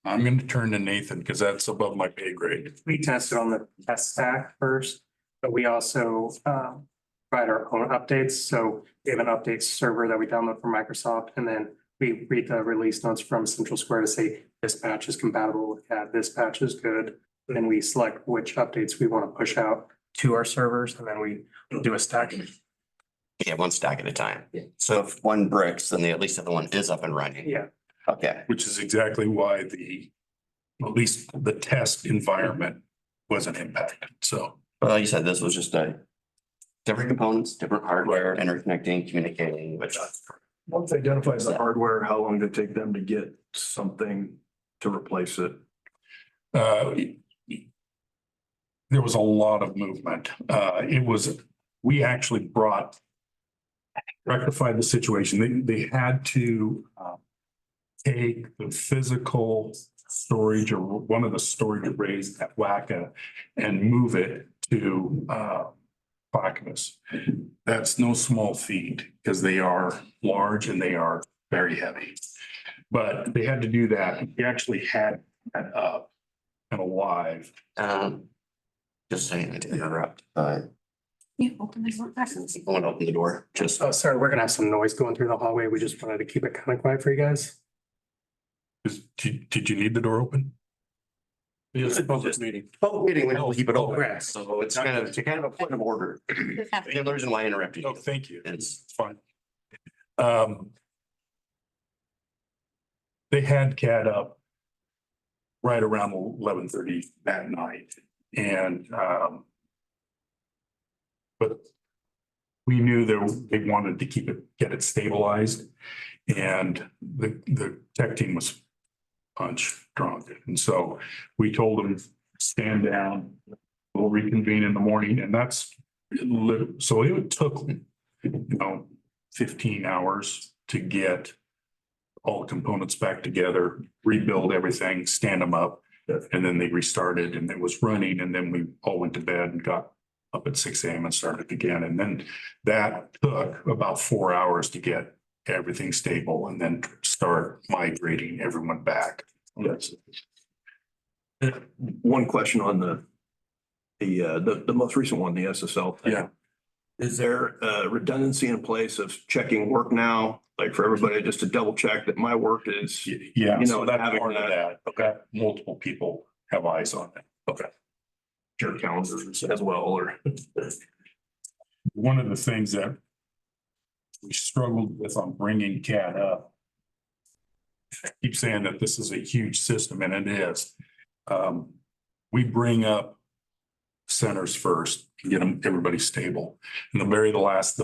I'm gonna turn to Nathan because that's above my pay grade. We tested on the test stack first, but we also provide our own updates. So we have an updates server that we download from Microsoft, and then we read the release notes from Central Square to say this patch is compatible with CAD, this patch is good. And then we select which updates we want to push out to our servers, and then we do a stack. Yeah, one stack at a time. Yeah. So if one breaks, then at least the other one is up and running. Yeah, Okay, Which is exactly why at least the test environment wasn't impacted. So well, like you said, this was just different components, different hardware, interconnecting, communicating, which Once identifies the hardware, how long did it take them to get something to replace it? there was a lot of movement. We actually rectified the situation. They had to take the physical storage or one of the storage arrays at WACA and move it to Clackamas. That's no small feat because they are large and they are very heavy. But they had to do that. We actually had that up and alive. just saying, I didn't interrupt, but You open the door. I want to open the door, just. oh, sorry, we're gonna have some noise going through the hallway. We just wanted to keep it kind of quiet for you guys. Did you need the door open? It's a public meeting. Public meeting, we don't keep it open, Correct. so it's kind of a point of order. The only reason why I interrupted Oh, you thank you. is, It's fine. They had CAD up right around 11:30 that night and, but we knew they wanted to get it stabilized. And the tech team was punch drunk. And so we told them, stand down, we'll reconvene in the morning. And so it took, 15 hours to get all the components back together, rebuild everything, stand them up. And then they restarted and it was running. And then we all went to bed and got up at 6 a.m. and started again. And then that took about 4 hours to get everything stable and then start migrating everyone back. Yes. One question on the most recent one, the SSL thing. Yeah. Is there redundancy in place of checking work now, like for everybody, just to double check that my work is, Yeah, You so know, that's having part of that. Okay, multiple people have eyes on it. Okay. your calendars as well, or? One of the things that we struggled with on bringing CAD up. I keep saying that this is a huge system and it is. We bring up centers first, get everybody stable. And the very last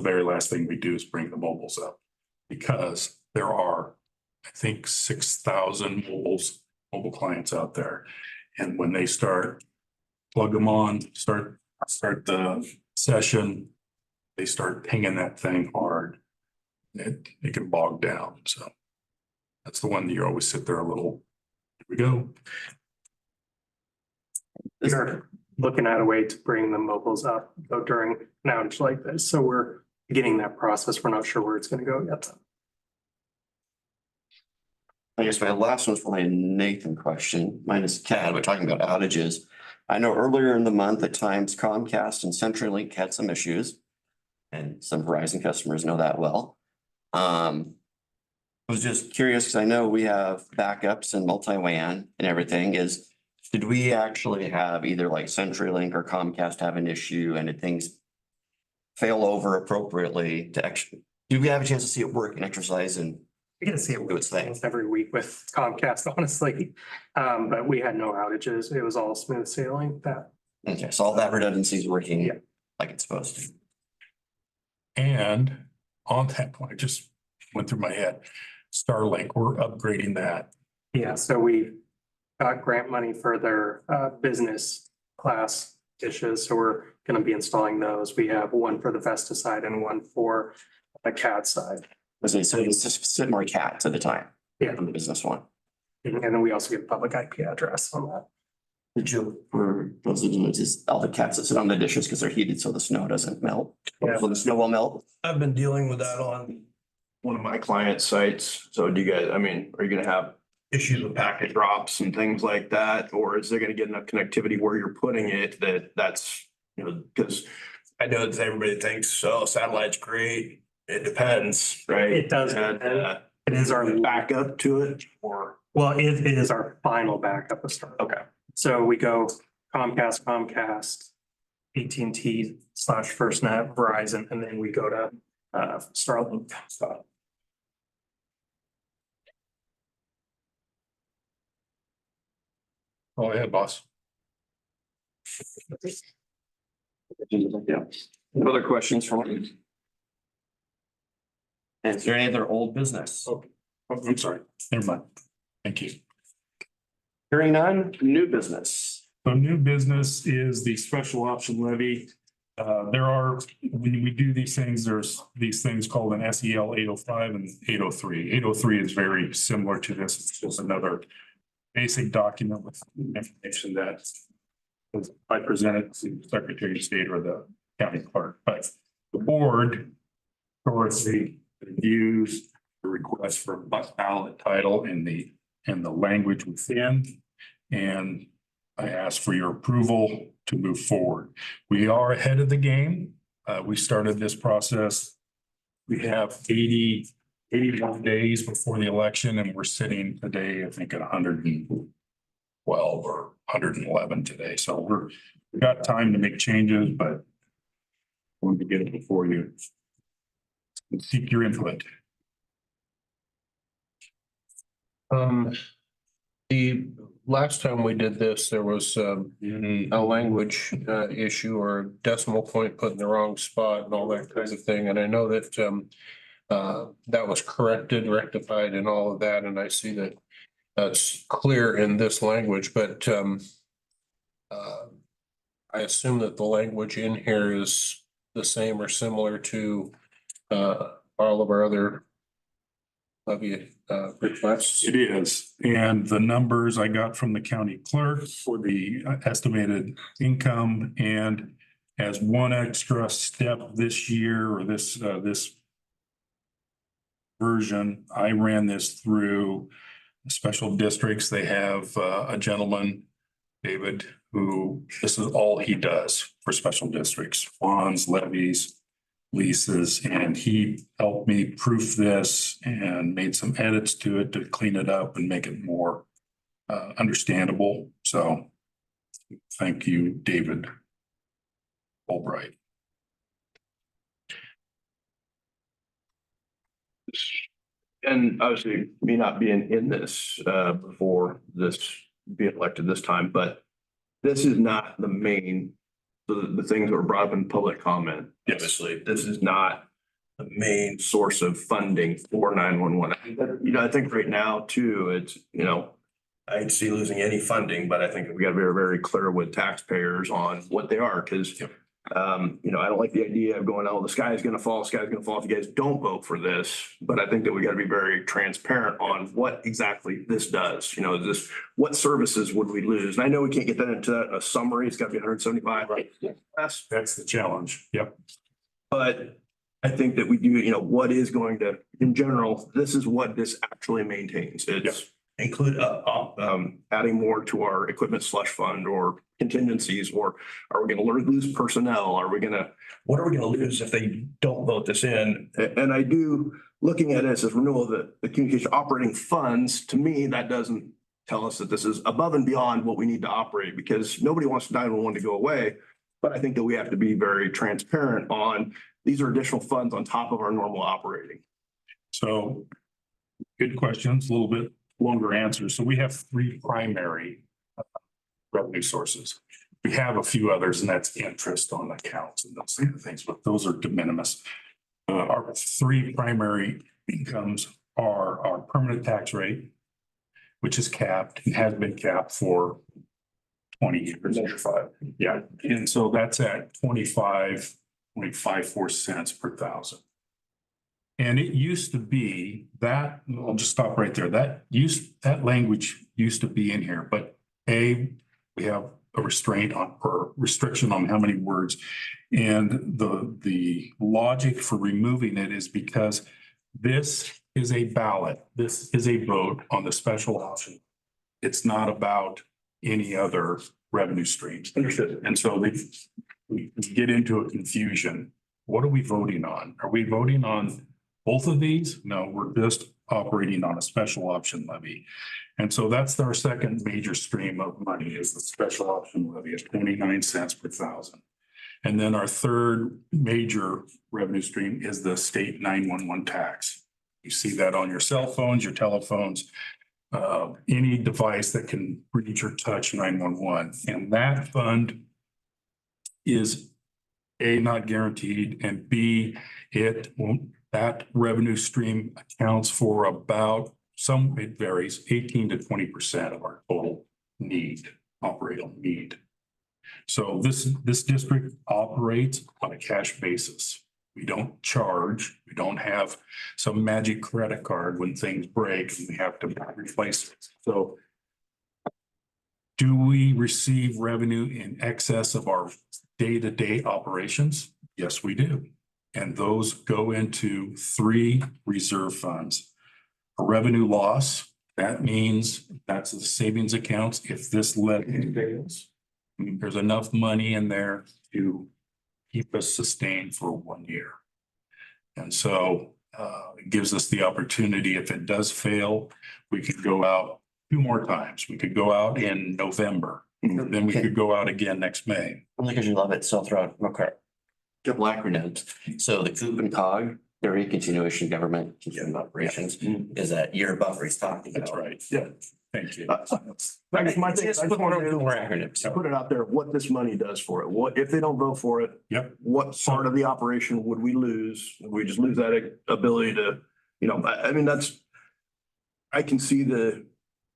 thing we do is bring the mobiles up. Because there are, I think, 6,000 mobile clients out there. And when they plug them on, start the session, they start pinging that thing hard. It can bog down, so. That's the one that you always sit there a little, here we go. We are looking at a way to bring the mobiles up during an outage like this. So we're beginning that process. We're not sure where it's gonna go yet. I guess my last one's probably a Nathan question. Mine is CAD. We're talking about outages. I know earlier in the month at times Comcast and CenturyLink had some issues. And some Verizon customers know that well. I was just curious because I know we have backups and multi-WAN and everything did we actually have either like CenturyLink or Comcast have an issue and did things fail over appropriately to actually, did we have a chance to see it work and exercise and We get to see it do its thing? almost every week with Comcast, honestly. But we had no outages. It was all smooth sailing. That Okay, so all that redundancy is working Yeah. like it's supposed to. And on that point, it just went through my head. Starlink, we're upgrading that. Yeah, so we got grant money for their business class dishes, so we're gonna be installing those. We have one for the Vesta side and one for the CAD side. Was it, so it's just similar CAT at the time? Yeah. On the business one. And then we also get a public IP address on that. The joke for those who don't is all the cats that sit on the dishes because they're heated so the snow doesn't melt. Yeah. So the snow will melt. I've been dealing with that on one of my client sites. So do you guys, I mean, are you gonna have issues with packet drops and things like that? Or is there gonna get enough connectivity where you're putting it that's, because I know that everybody thinks, oh, satellite's great. It depends, right? It does And, depend. It is our, backup to it or, well, it is our final backup to start. okay. So we go Comcast, AT&T / FirstNet, Verizon, and then we go to Starlink. Go ahead, boss. Yeah. Other questions from you? Is there any other old business? Oh, I'm sorry. Never mind. Thank you. Hearing none, new business. So new business is the special option levy. There are, when we do these things, there's these things called an SEL 805 and 803. 803 is very similar to this. It's just another basic document with information that I presented to the Secretary of State or the county clerk, but the board authority reviews the request for ballot title and the language within. And I ask for your approval to move forward. We are ahead of the game. We started this process. We have 81 days before the election, and we're sitting today, I think, at 112 or 111 today. So we've got time to make changes, but I wanted to get it before you. Seek your input. The last time we did this, there was a language issue or decimal point put in the wrong spot and all that kind of thing. And I know that that was corrected, rectified and all of that. And I see that that's clear in this language, but I assume that the language in here is the same or similar to all of our other levy requests. It is, and the numbers I got from the county clerk for the estimated income, and as one extra step this year or this version, I ran this through special districts. They have a gentleman, David, who this is all he does for special districts, bonds, levies, leases, and he helped me proof this and made some edits to it to clean it up and make it more understandable. So thank you, David Albright. And obviously, me not being in this before this being elected this time, but this is not the main, the things that were brought up in public comment. Yes. Obviously, this is not the main source of funding for 911. I think right now too, it's, I hate to see losing any funding, but I think we got to be very clear with taxpayers on what they are, because I don't like the idea of going, oh, the sky is going to fall if you guys don't vote for this. But I think that we got to be very transparent on what exactly this does. What services would we lose? And I know we can't get that into a summary. It's got to be 175. Right. That's the challenge. Yep. But I think that we do, what is going to, in general, this is what this actually maintains. It's include adding more to our equipment slush fund or contingencies, or are we going to lose personnel? What are we going to lose if they don't vote this in? And I do, looking at it as renewal of the communication operating funds, to me, that doesn't tell us that this is above and beyond what we need to operate, because nobody wants 911 to go away. But I think that we have to be very transparent on these are additional funds on top of our normal operating. So good questions, a little bit longer answers. So we have three primary revenue sources. We have a few others, and that's interest on accounts and those kind of things, but those are de minimis. Our three primary incomes are our permanent tax rate, which is capped and has been capped for 20 years. Yeah, and so that's at 25.54 cents per thousand. And it used to be that, I'll just stop right there. That language used to be in here, but we have a restraint on, or restriction on how many words. And the logic for removing it is because This is a ballot. This is a vote on the special option. It's not about any other revenue streams. Understood. And so we get into a confusion. What are we voting on? Are we voting on both of these? No, we're just operating on a special option levy. And so that's our second major stream of money is the special option levy at 29 cents per thousand. And then our third major revenue stream is the state 911 tax. You see that on your cell phones, your telephones, any device that can reach or touch 911. And that fund is A, not guaranteed, and B, that revenue stream accounts for about it varies 18 to 20% of our total operating need. So this district operates on a cash basis. We don't charge, we don't have some magic credit card when things break and we have to replace it. So do we receive revenue in excess of our day-to-day operations? Yes, we do. And those go into 3 reserve funds. A revenue loss, that means that's the savings accounts. If this levy fails, there's enough money in there to keep us sustained for 1 year. And so it gives us the opportunity, if it does fail, we could go out 2 more times. We could go out in November, then we could go out again next May. Only because you love it, so I'll throw out, okay. Couple acronyms. So the COOP and COG, area continuation government continuing operations, is that year buffer he's talking about. That's right. Yeah. Thank you. I guess my thing, I Just just put want more to acronyms. put it out there, what this money does for it. What, if they don't vote for it? Yep. What part of the operation would we lose? Would we just lose that ability to, I mean, I can see the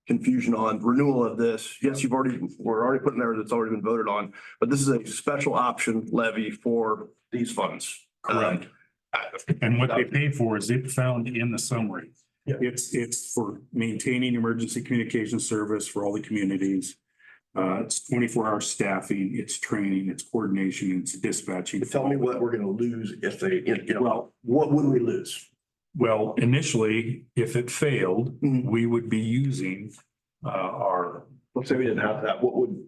confusion on renewal of this. Yes, we're already putting there that's already been voted on, but this is a special option levy for these funds. Correct. And what they pay for is it found in the summary. Yeah. It's for maintaining emergency communication service for all the communities. It's 24-hour staffing, it's training, it's coordination, it's dispatching. Tell me what we're gonna lose if they, what would we lose? Well, initially, if it failed, Mhm. we would be using our, Let's say we didn't have that, what would,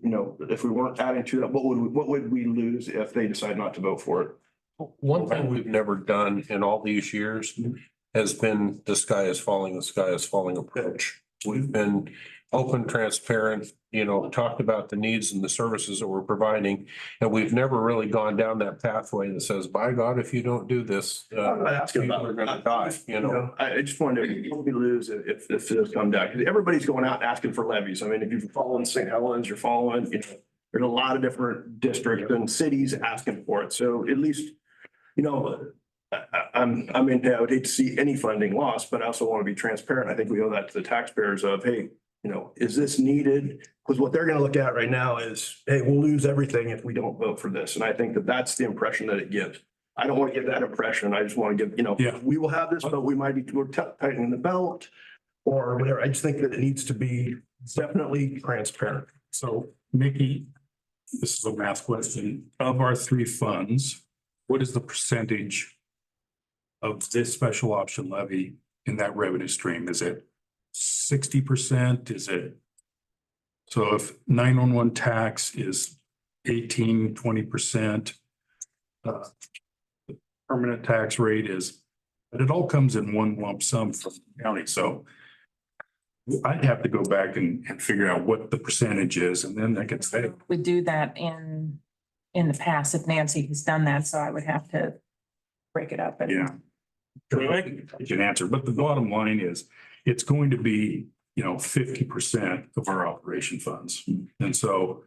if we weren't adding to that, what would we lose if they decide not to vote for it? One thing we've never done in all these years has been the sky is falling approach. We've been open, transparent, talked about the needs and the services that we're providing. And we've never really gone down that pathway that says, by God, if you don't do this, I'm not asking about people are gonna die, I just wondered, what would we lose if this come down? Because everybody's going out and asking for levies. I mean, if you're following St. Helens, you're following, there's a lot of different districts and cities asking for it. So at least, I would hate to see any funding lost, but I also want to be transparent. I think we owe that to the taxpayers of, hey, is this needed? Because what they're going to look at right now is, hey, we'll lose everything if we don't vote for this. And I think that that's the impression that it gives. I don't want to give that impression. I just want to give, Yeah. we will have this, but we might be tightening the belt or whatever. I just think that it needs to be definitely transparent. so Mickey, this is a math question. Of our 3 funds, what is the percentage of this special option levy in that revenue stream? Is it 60%? Is it? So if 911 tax is 18, 20%, the permanent tax rate is, but it all comes in one lump sum from the county. So I'd have to go back and figure out what the percentage is, and then I could say, We do that in the past if Nancy has done that, so I would have to break it up. And yeah. I can answer, but the bottom line is, it's going to be, 50% of our operation funds. And so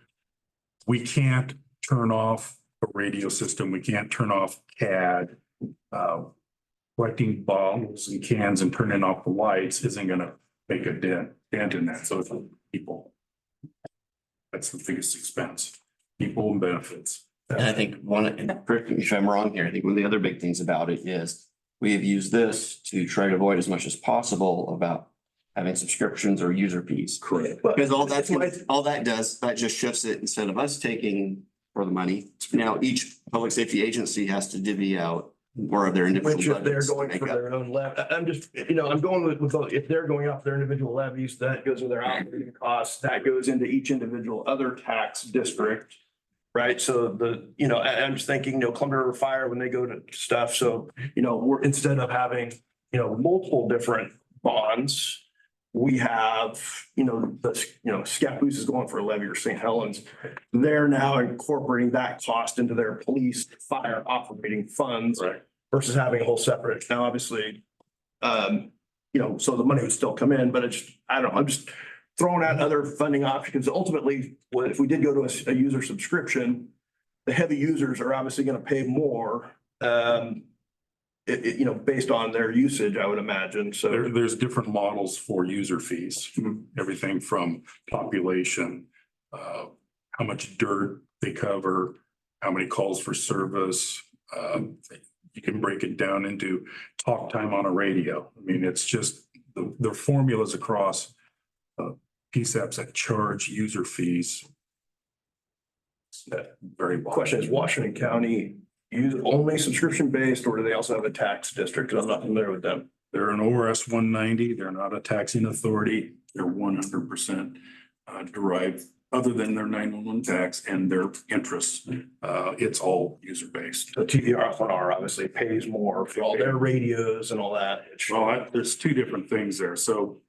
we can't turn off a radio system, we can't turn off CAD. Collecting bottles and cans and turning off the lights isn't gonna make a dent in that, so it's people. That's the biggest expense, people and benefits. And I think and correct me if I'm wrong here, I think one of the other big things about it is we have used this to try to avoid as much as possible about having subscriptions or user fees. Correct. Because all that does, that just shifts it instead of us taking for the money. Now each public safety agency has to divvy out or their individual. Which if they're budgets to going make for up. their own I'm just, I'm going with, if they're going off their individual levies, that goes with their operating costs, that goes into each individual other tax district. Right? So I'm just thinking, Columbia River Fire, when they go to stuff, so, we're, instead of having, multiple different bonds, we have, Scappoose is going for a levy, or St. Helens. They're now incorporating that cost into their police fire operating funds. Right. Versus having a whole separate. Now, obviously, so the money would still come in, but it's, I don't know, I'm just throwing out other funding options. Ultimately, if we did go to a user subscription, the heavy users are obviously going to pay more. Based on their usage, I would imagine. So There's different models for user fees, everything from population, how much dirt they cover, how many calls for service. You can break it down into talk time on a radio. I mean, it's just the formulas across PSAPs that charge user fees. Very wide. question is, Washington County use only subscription based, or do they also have a tax district? Because I'm not familiar with them. They're an ORS 190. They're not a taxing authority. They're 100% derived, other than their 911 tax and their interest. It's all user based. The TVR obviously pays more for all their radios and all that. Well, there's two different things there. So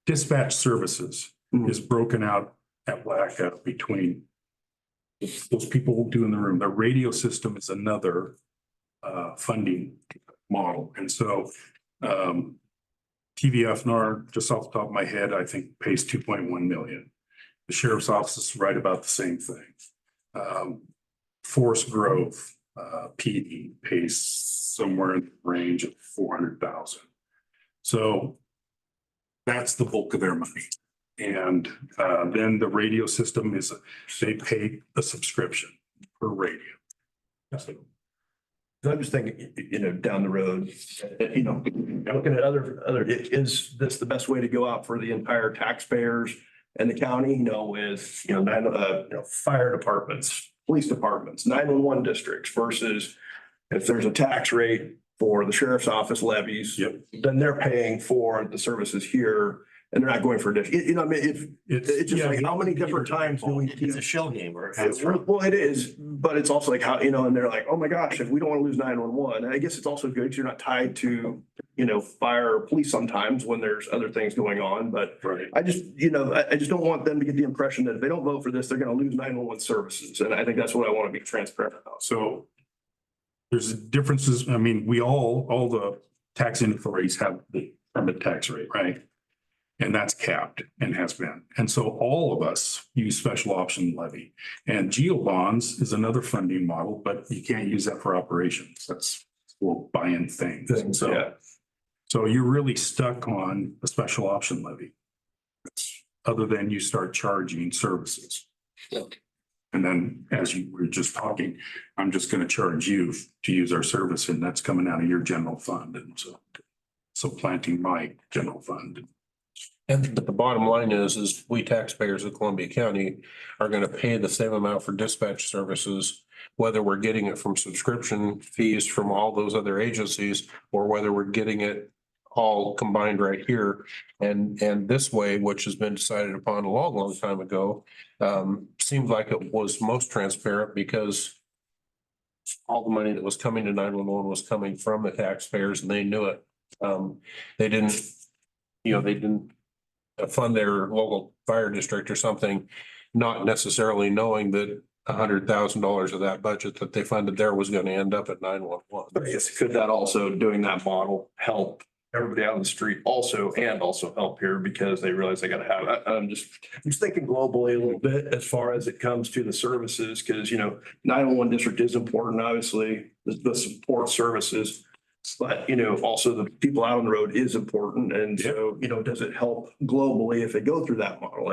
dispatch services is broken out at WACA between those people doing the room. The radio system is another funding model. And so TVFNR, just off the top of my head, I think pays 2.1 million. The sheriff's office is right about the same thing. Forest Grove PD pays somewhere in the range of 400,000. So that's the bulk of their money. And then the radio system is, they pay a subscription per radio. So I'm just thinking, down the road, looking at other, is this the best way to go out for the entire taxpayers and the county, with, fire departments, police departments, 911 districts versus if there's a tax rate for the sheriff's office levies, then they're paying for the services here. And they're not going for this, if it's just like, how many different times do we? It's a shell game where it Yeah, comes from. well, it is, but it's also like how, and they're like, oh my gosh, if we don't want to lose 911, I guess it's also good because you're not tied to, fire or police sometimes when there's other things going on, but right. I just, I just don't want them to get the impression that if they don't vote for this, they're going to lose 911 services. And I think that's what I want to be transparent about. So there's differences. I mean, all the taxing authorities have the permit tax rate, right? And that's capped and has been. And so all of us use special option levy. And GeoBonds is another funding model, but you can't use that for operations. That's for buying things. And so you're really stuck on a special option levy. Other than you start charging services. And then, as you were just talking, I'm just going to charge you to use our service, and that's coming out of your general fund. And so supplanting my general fund. And but the bottom line is we taxpayers of Columbia County are going to pay the same amount for dispatch services, whether we're getting it from subscription fees from all those other agencies, or whether we're getting it all combined right here. And this way, which has been decided upon a long, long time ago, seemed like it was most transparent because all the money that was coming to 911 was coming from the taxpayers, and they knew it. They didn't fund their local fire district or something, not necessarily knowing that $100,000 of that budget that they funded there was going to end up at 911. But I guess could that also, doing that model, help everybody out on the street also help here because they realize they gotta have, I'm just thinking globally a little bit as far as it comes to the services, because 911 district is important, obviously, the support services. But, also the people out on the road is important. And so, does it help globally if they go through that model?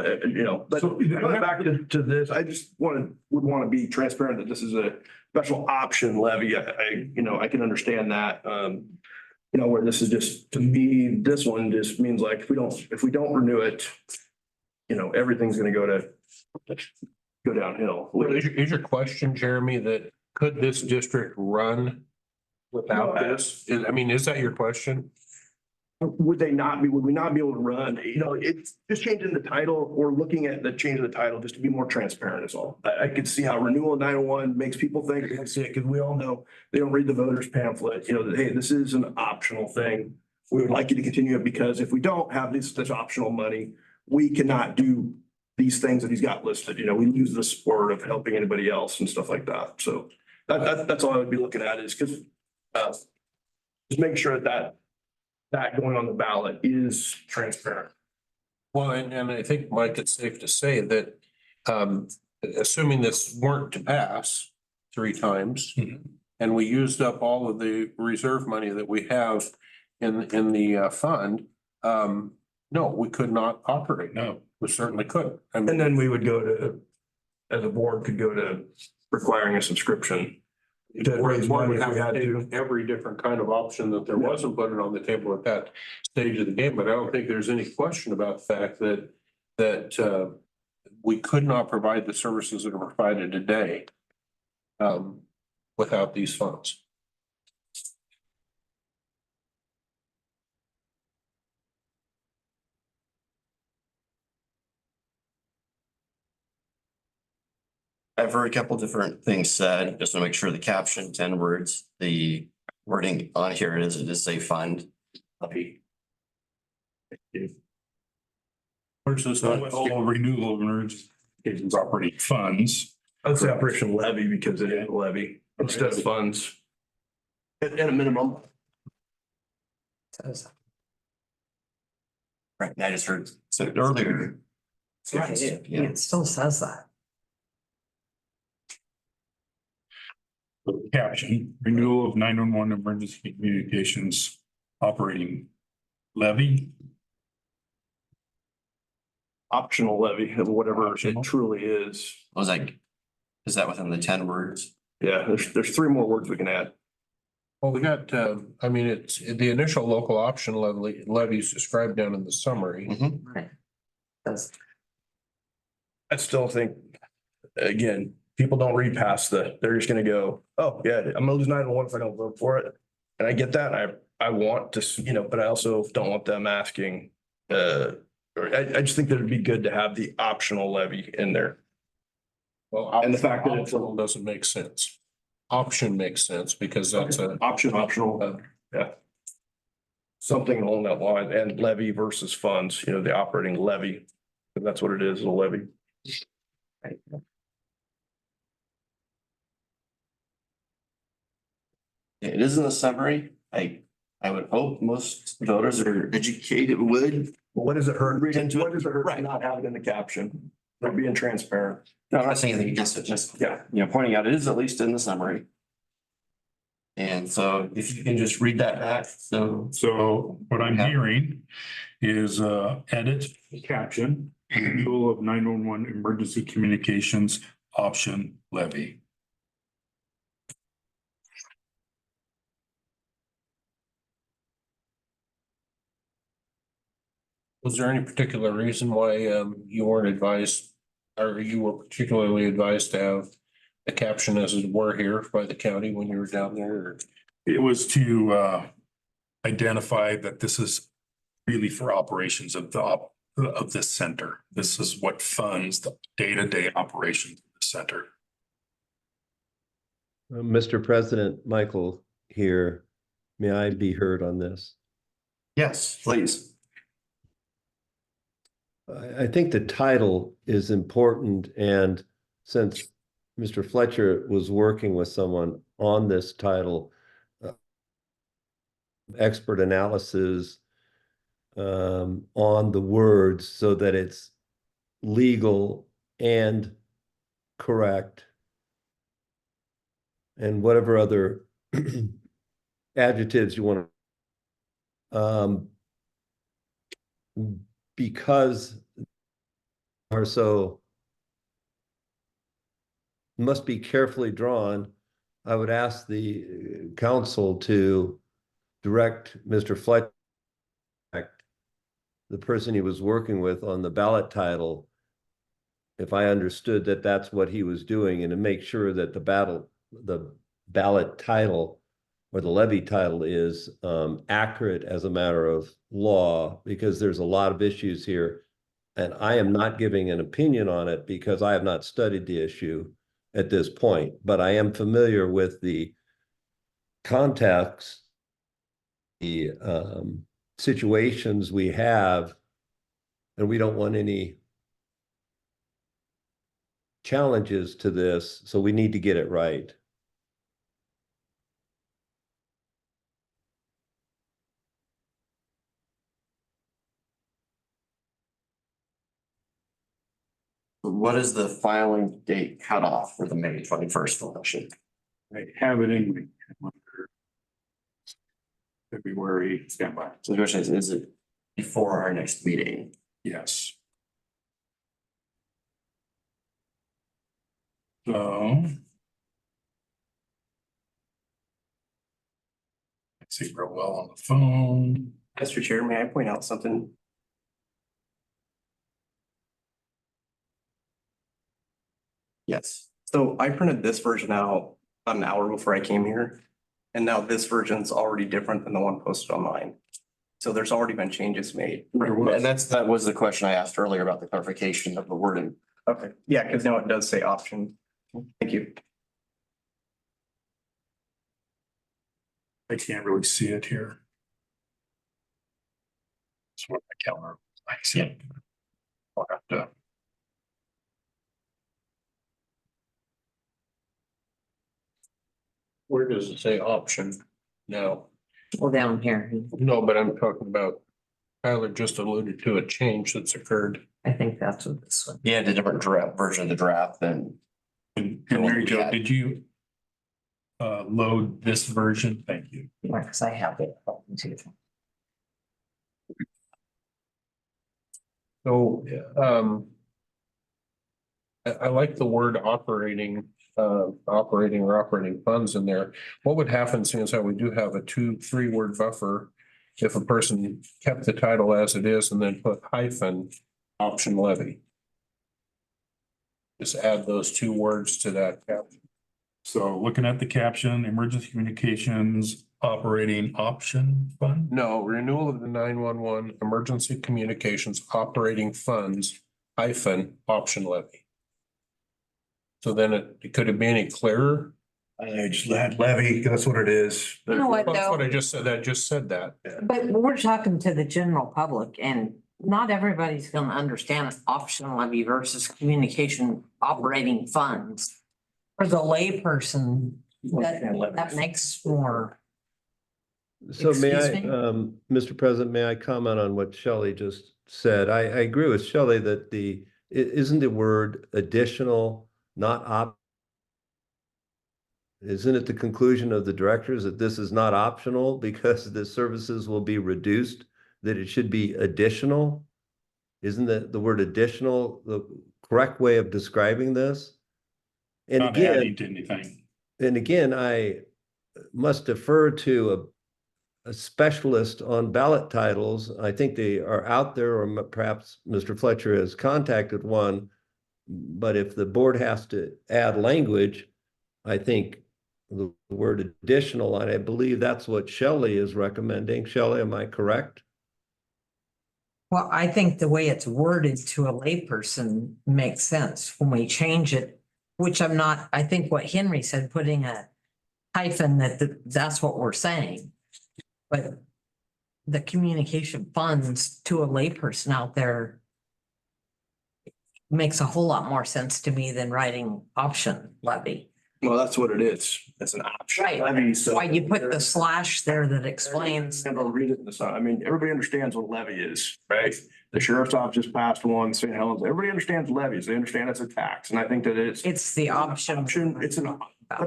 But going back to this, I just would want to be transparent that this is a special option levy. I can understand that. Where this is just, to me, this one just means like, if we don't renew it, everything's going to go downhill. Is your question, Jeremy, that could this district run without No, this? I mean, is that your question? Would we not be able to run, it's just changing the title or looking at the change of the title just to be more transparent is all. I could see how renewal 901 makes people think that's it, because we all know they don't read the voters pamphlet, that, hey, this is an optional thing. We would like you to continue it because if we don't have this optional money, we cannot do these things that he's got listed, we lose the support of helping anybody else and stuff like that. So that's all I would be looking at is because just make sure that going on the ballot is transparent. Well, and I think, Mike, it's safe to say that, assuming this weren't to pass 3 times, and we used up all of the reserve money that we have in the fund, no, we could not operate. No. We certainly could. I mean, And then we would go to, as a board, could go to requiring a subscription. To raise Board money would if have we had to to. take every different kind of option that there was and put it on the table at that stage of the game. But I don't think there's any question about the fact that we could not provide the services that are provided today without these funds. I've heard a couple different things said, just to make sure the caption, 10 words, the wording on here is, it is a fund. Where's this, renewal of emergency operating funds? I'd say operation levy because it is a levy instead of funds. At a minimum. Says- Right, and I just heard said earlier. Right, it still says that. Caption, renewal of 911 emergency communications operating levy. Optional levy of whatever it Optional. truly is. I was like, is that within the 10 words? Yeah, there's 3 more words we can add. Well, we got, I mean, it's the initial local option levies described down in the summary. Right. Says- I still think, again, people don't read past they're just gonna go, oh, yeah, I'm gonna lose 911 if I don't vote for it. And I get that. I want to, but I also don't want them asking, or I just think that it'd be good to have the optional levy in there. Well, And the fact that it's- optional doesn't make sense. Option makes sense because that's a. Optional, yeah. Something along that line, and levy versus funds, the operating levy. That's what it is, a levy. It is in the summary. I would hope most voters are educated would. What does it hurt? Read into it. What does it hurt Right. to not have it in the caption? They're being transparent. No, I'm not saying anything against it, just, Yeah. pointing out it is at least in the summary. And so if you can just read that back, so. So what I'm Yeah. hearing is edit the caption, renewal of 911 emergency communications option levy. Was there any particular reason why you weren't advised, or you were particularly advised to have a caption as it were here by the county when you were down there? Or- It was to identify that this is really for operations of of this center. This is what funds the day-to-day operations of the center. Mr. President, Michael here. May I be heard on this? Yes, please. I think the title is important, and since Mr. Fletcher was working with someone on this title, expert analysis on the words so that it's legal and correct, and whatever other adjectives you want to. Because are so must be carefully drawn, I would ask the council to direct Mr. Fletcher, the person he was working with on the ballot title, if I understood that that's what he was doing, and to make sure that the the ballot title or the levy title is accurate as a matter of law, because there's a lot of issues here. And I am not giving an opinion on it because I have not studied the issue at this point, but I am familiar with the context, the situations we have, and we don't want any challenges to this, so we need to get it right. What is the filing date cutoff for the May 21st election? I have it in my calendar. February, stand by. So the question is it before our next meeting? Yes. So. I see real well on the phone. Mr. Chair, may I point out something? Yes. So I printed this version out about an hour before I came here. And now this version's already different than the one posted online. So there's already been changes made. And that was the question I asked earlier about the clarification of the wording. Okay, yeah, because now it does say option. Thank you. I can't really see it here. That's what my calendar. I see it. I'll have to. Where does it say option now? Well, down here, No, but I'm talking about, Tyler just alluded to a change that's occurred. I think that's what this one, Yeah, the different draft version of the draft then. And Mary Jo, did you load this version? Thank you. because I have it open too. So, I like the word operating funds in there. What would happen, since how we do have a 2-3 word buffer, if a person kept the title as it is and then put hyphen option levy? Just add those 2 words to that caption. So looking at the caption, emergency communications operating option fund. No, renewal of the 911 emergency communications operating funds hyphen option levy. So then could it be any clearer? I just let levy, that's what it is. You know what, That's though? what I just said. I just said that. But we're talking to the general public, and not everybody's gonna understand option levy versus communication operating funds. For the layperson, that makes more. So may I, Excuse me? Mr. President, may I comment on what Shelley just said? I agree with Shelley that isn't the word additional, not isn't it the conclusion of the directors that this is not optional because the services will be reduced, that it should be additional? Isn't the word additional the correct way of describing this? And Not again, adding to anything. and again, I must defer to a specialist on ballot titles. I think they are out there, or perhaps Mr. Fletcher has contacted one. But if the board has to add language, I think the word additional, and I believe that's what Shelley is recommending. Shelley, am I correct? Well, I think the way it's worded to a layperson makes sense when we change it, which I'm not, I think what Henry said, putting a hyphen, that's what we're saying. But the communication funds to a layperson out there makes a whole lot more sense to me than writing option levy. Well, that's what it is. It's an option. Right. Levy, so. Why you put the slash there that explains. Never read it in the sun. I mean, everybody understands what a levy is, right? The sheriff's office just passed one, St. Helens, everybody understands levies. They understand it's a tax. And I think that It's the option. but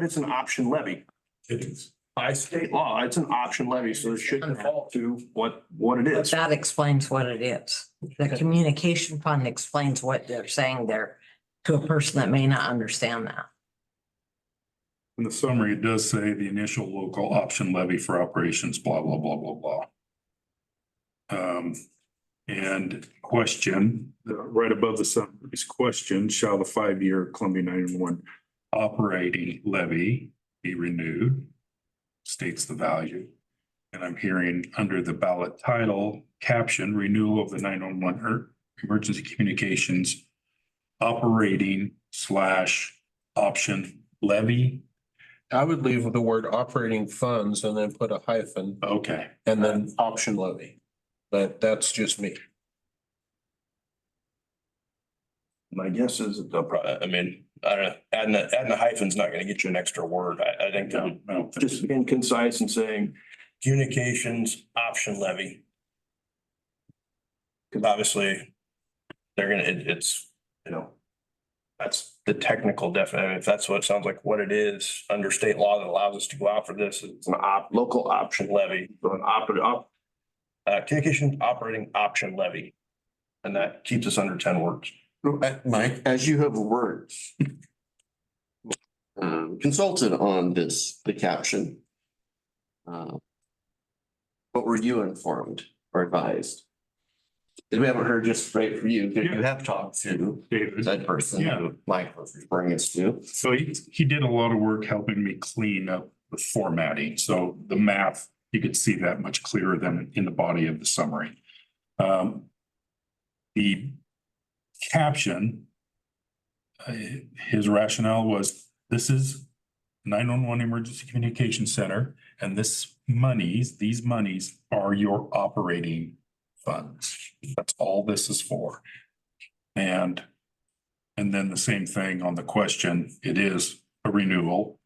it's an option levy. It is. By state law, it's an option levy, so it should default to what it But is. that explains what it is. The communication fund explains what they're saying there to a person that may not understand that. In the summary, it does say the initial local option levy for operations, blah, blah, blah, blah, blah. And question, right above the summary is question, shall the 5-year Columbia 911 operating levy be renewed, states the value. And I'm hearing under the ballot title caption, renewal of the 911 emergency communications operating / option levy. I would leave the word operating funds and then put a hyphen Okay, and then option levy. But that's just me. My guess is that they'll probably, I mean, I don't know, adding a hyphen's not gonna get you an extra word. I think no, just being concise and saying communications option levy. Cause obviously they're gonna, it's, you know, that's the technical definition. If that's what it sounds like, what it is under state law that allows us to go out for this, it's an local option levy, so an communication operating option levy. And that keeps us under 10 words. Mike, as you have words consulted on this, the caption. What were you informed or advised? Because we haven't heard just straight from you, because you have talked to David. that person Yeah. who Mike was referring us to. So he did a lot of work helping me clean up the formatting. So the math, you could see that much clearer than in the body of the summary. The caption, his rationale was, this is 911 Emergency Communication Center, and these monies are your operating funds. That's all this is for. And then the same thing on the question, it is a renewal.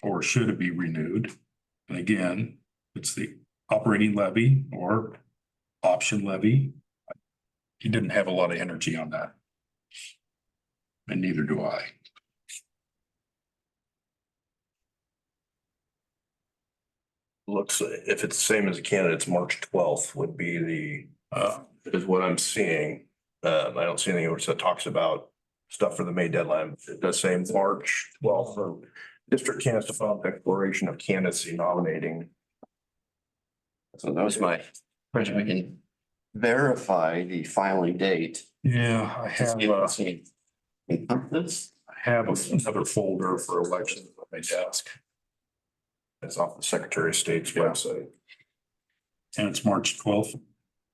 Or should it be renewed? And again, it's the operating levy or option levy. He didn't have a lot of energy on that. And neither do I. Looks, if it's the same as the candidates, March 12th would be is what I'm seeing. I don't see anything that talks about stuff for the May deadline. It does say March 12th for district candidates to file declaration of candidacy nominating. So that was my question. We can verify the filing date. Yeah, I have, This, I have another folder for elections on my desk, It's off the Secretary of State's website. and it's March 12th.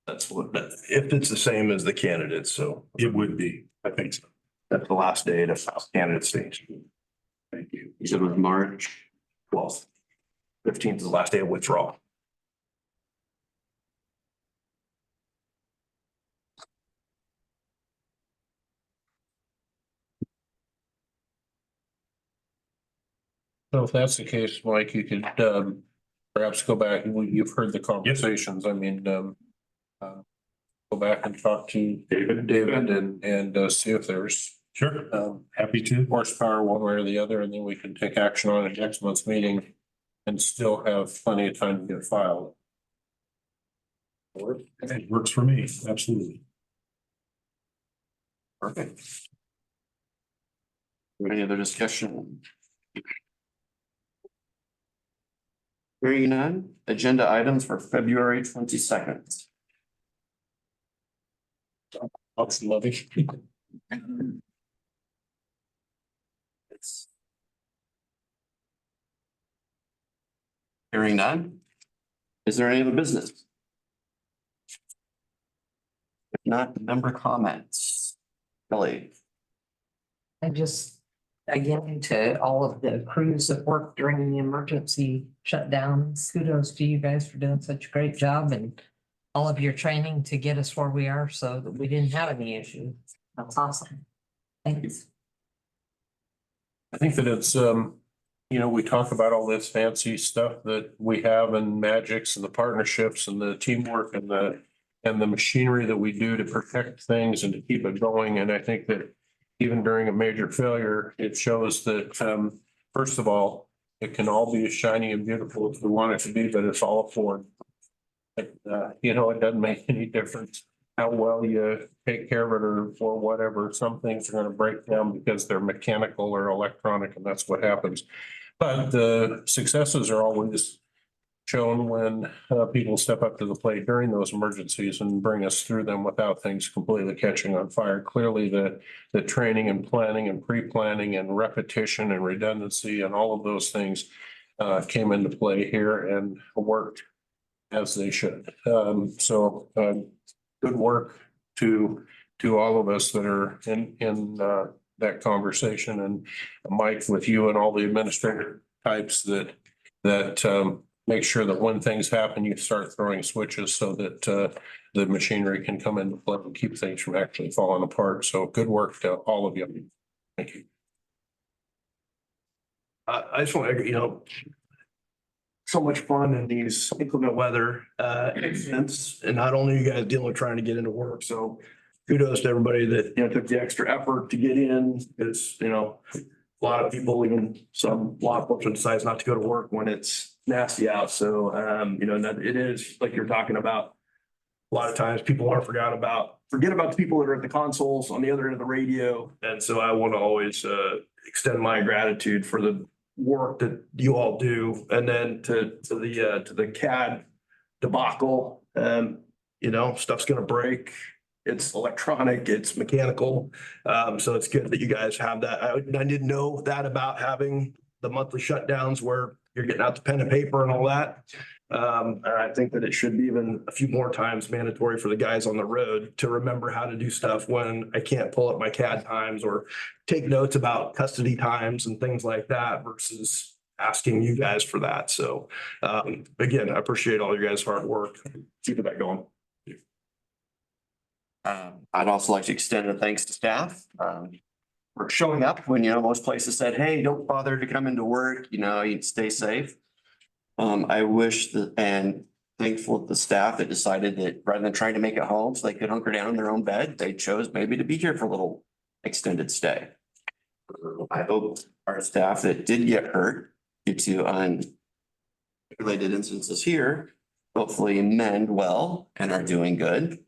That's what, if it's the same as the candidates, so It would be, I think so. that's the last day to file candidate stage. Thank you. you said it was March. 12th. 15th is the last day of withdrawal. So if that's the case, Mike, you could perhaps go back, you've heard the conversations, I mean, go back and talk to David and see if there's Sure, happy to. horsepower one way or the other, and then we can take action on it next month's meeting and still have plenty of time to get filed. It works for me, absolutely. Perfect. Any other discussion? Hearing none, agenda items for February 22nd. Option levy. Hearing none. Is there any other business? If not, member comments. Kelly. I just, again, to all of the crews that worked during the emergency shutdown, kudos to you guys for doing such a great job and all of your training to get us where we are so that we didn't have any issues. That's awesome. Thanks. I think that it's, we talk about all this fancy stuff that we have and magics and the partnerships and the teamwork and the machinery that we do to protect things and to keep it going. And I think that even during a major failure, it shows that, first of all, it can all be as shiny and beautiful as we want it to be, but it's all Ford. It doesn't make any difference how well you take care of it or whatever. Some things are going to break down because they're mechanical or electronic, and that's what happens. But the successes are always shown when people step up to the plate during those emergencies and bring us through them without things completely catching on fire. Clearly, the training and planning and pre-planning and repetition and redundancy and all of those things came into play here and worked as they should. Good work to all of us that are in that conversation, and Mike, with you and all the administrator types that make sure that when things happen, you start throwing switches so that the machinery can come into play and keep things from actually falling apart. So good work to all of you. Thank you. I just want to, so much fun in these inclement weather incidents. And not only are you guys dealing with trying to get into work, so kudos to everybody that, took the extra effort to get in. It's, a lot of people, even some law enforcement decides not to go to work when it's nasty out. So, it is like you're talking about. A lot of times people forget about the people that are at the consoles on the other end of the radio. And so I want to always extend my gratitude for the work that you all do. And then to the CAD debacle, stuff's gonna break. It's electronic, it's mechanical. So it's good that you guys have that. I didn't know that about having the monthly shutdowns where you're getting out the pen and paper and all that. And I think that it should be even a few more times mandatory for the guys on the road to remember how to do stuff when I can't pull up my CAD times or take notes about custody times and things like that versus asking you guys for that. So again, I appreciate all your guys' hard work. Keep that going. I'd also like to extend a thanks to staff for showing up when, most places said, hey, don't bother to come into work, you stay safe. I wish and thankful to the staff that decided that rather than trying to make it home so they could hunker down in their own bed, they chose maybe to be here for a little extended stay. I hope our staff that did get hurt due to unrelated instances here, hopefully mend well and are doing good.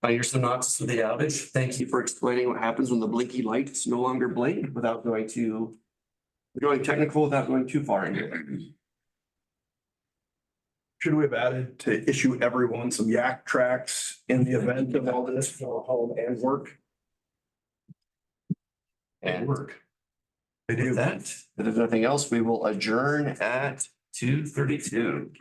By your synopsis of the outage, thank you for explaining what happens when the blinky lights no longer blink without going technical, without going too far into it. Should we have added to issue everyone some yak tracks in the event of all this for home and work? And Work. They with do. that, if there's nothing else, we will adjourn at 2:32.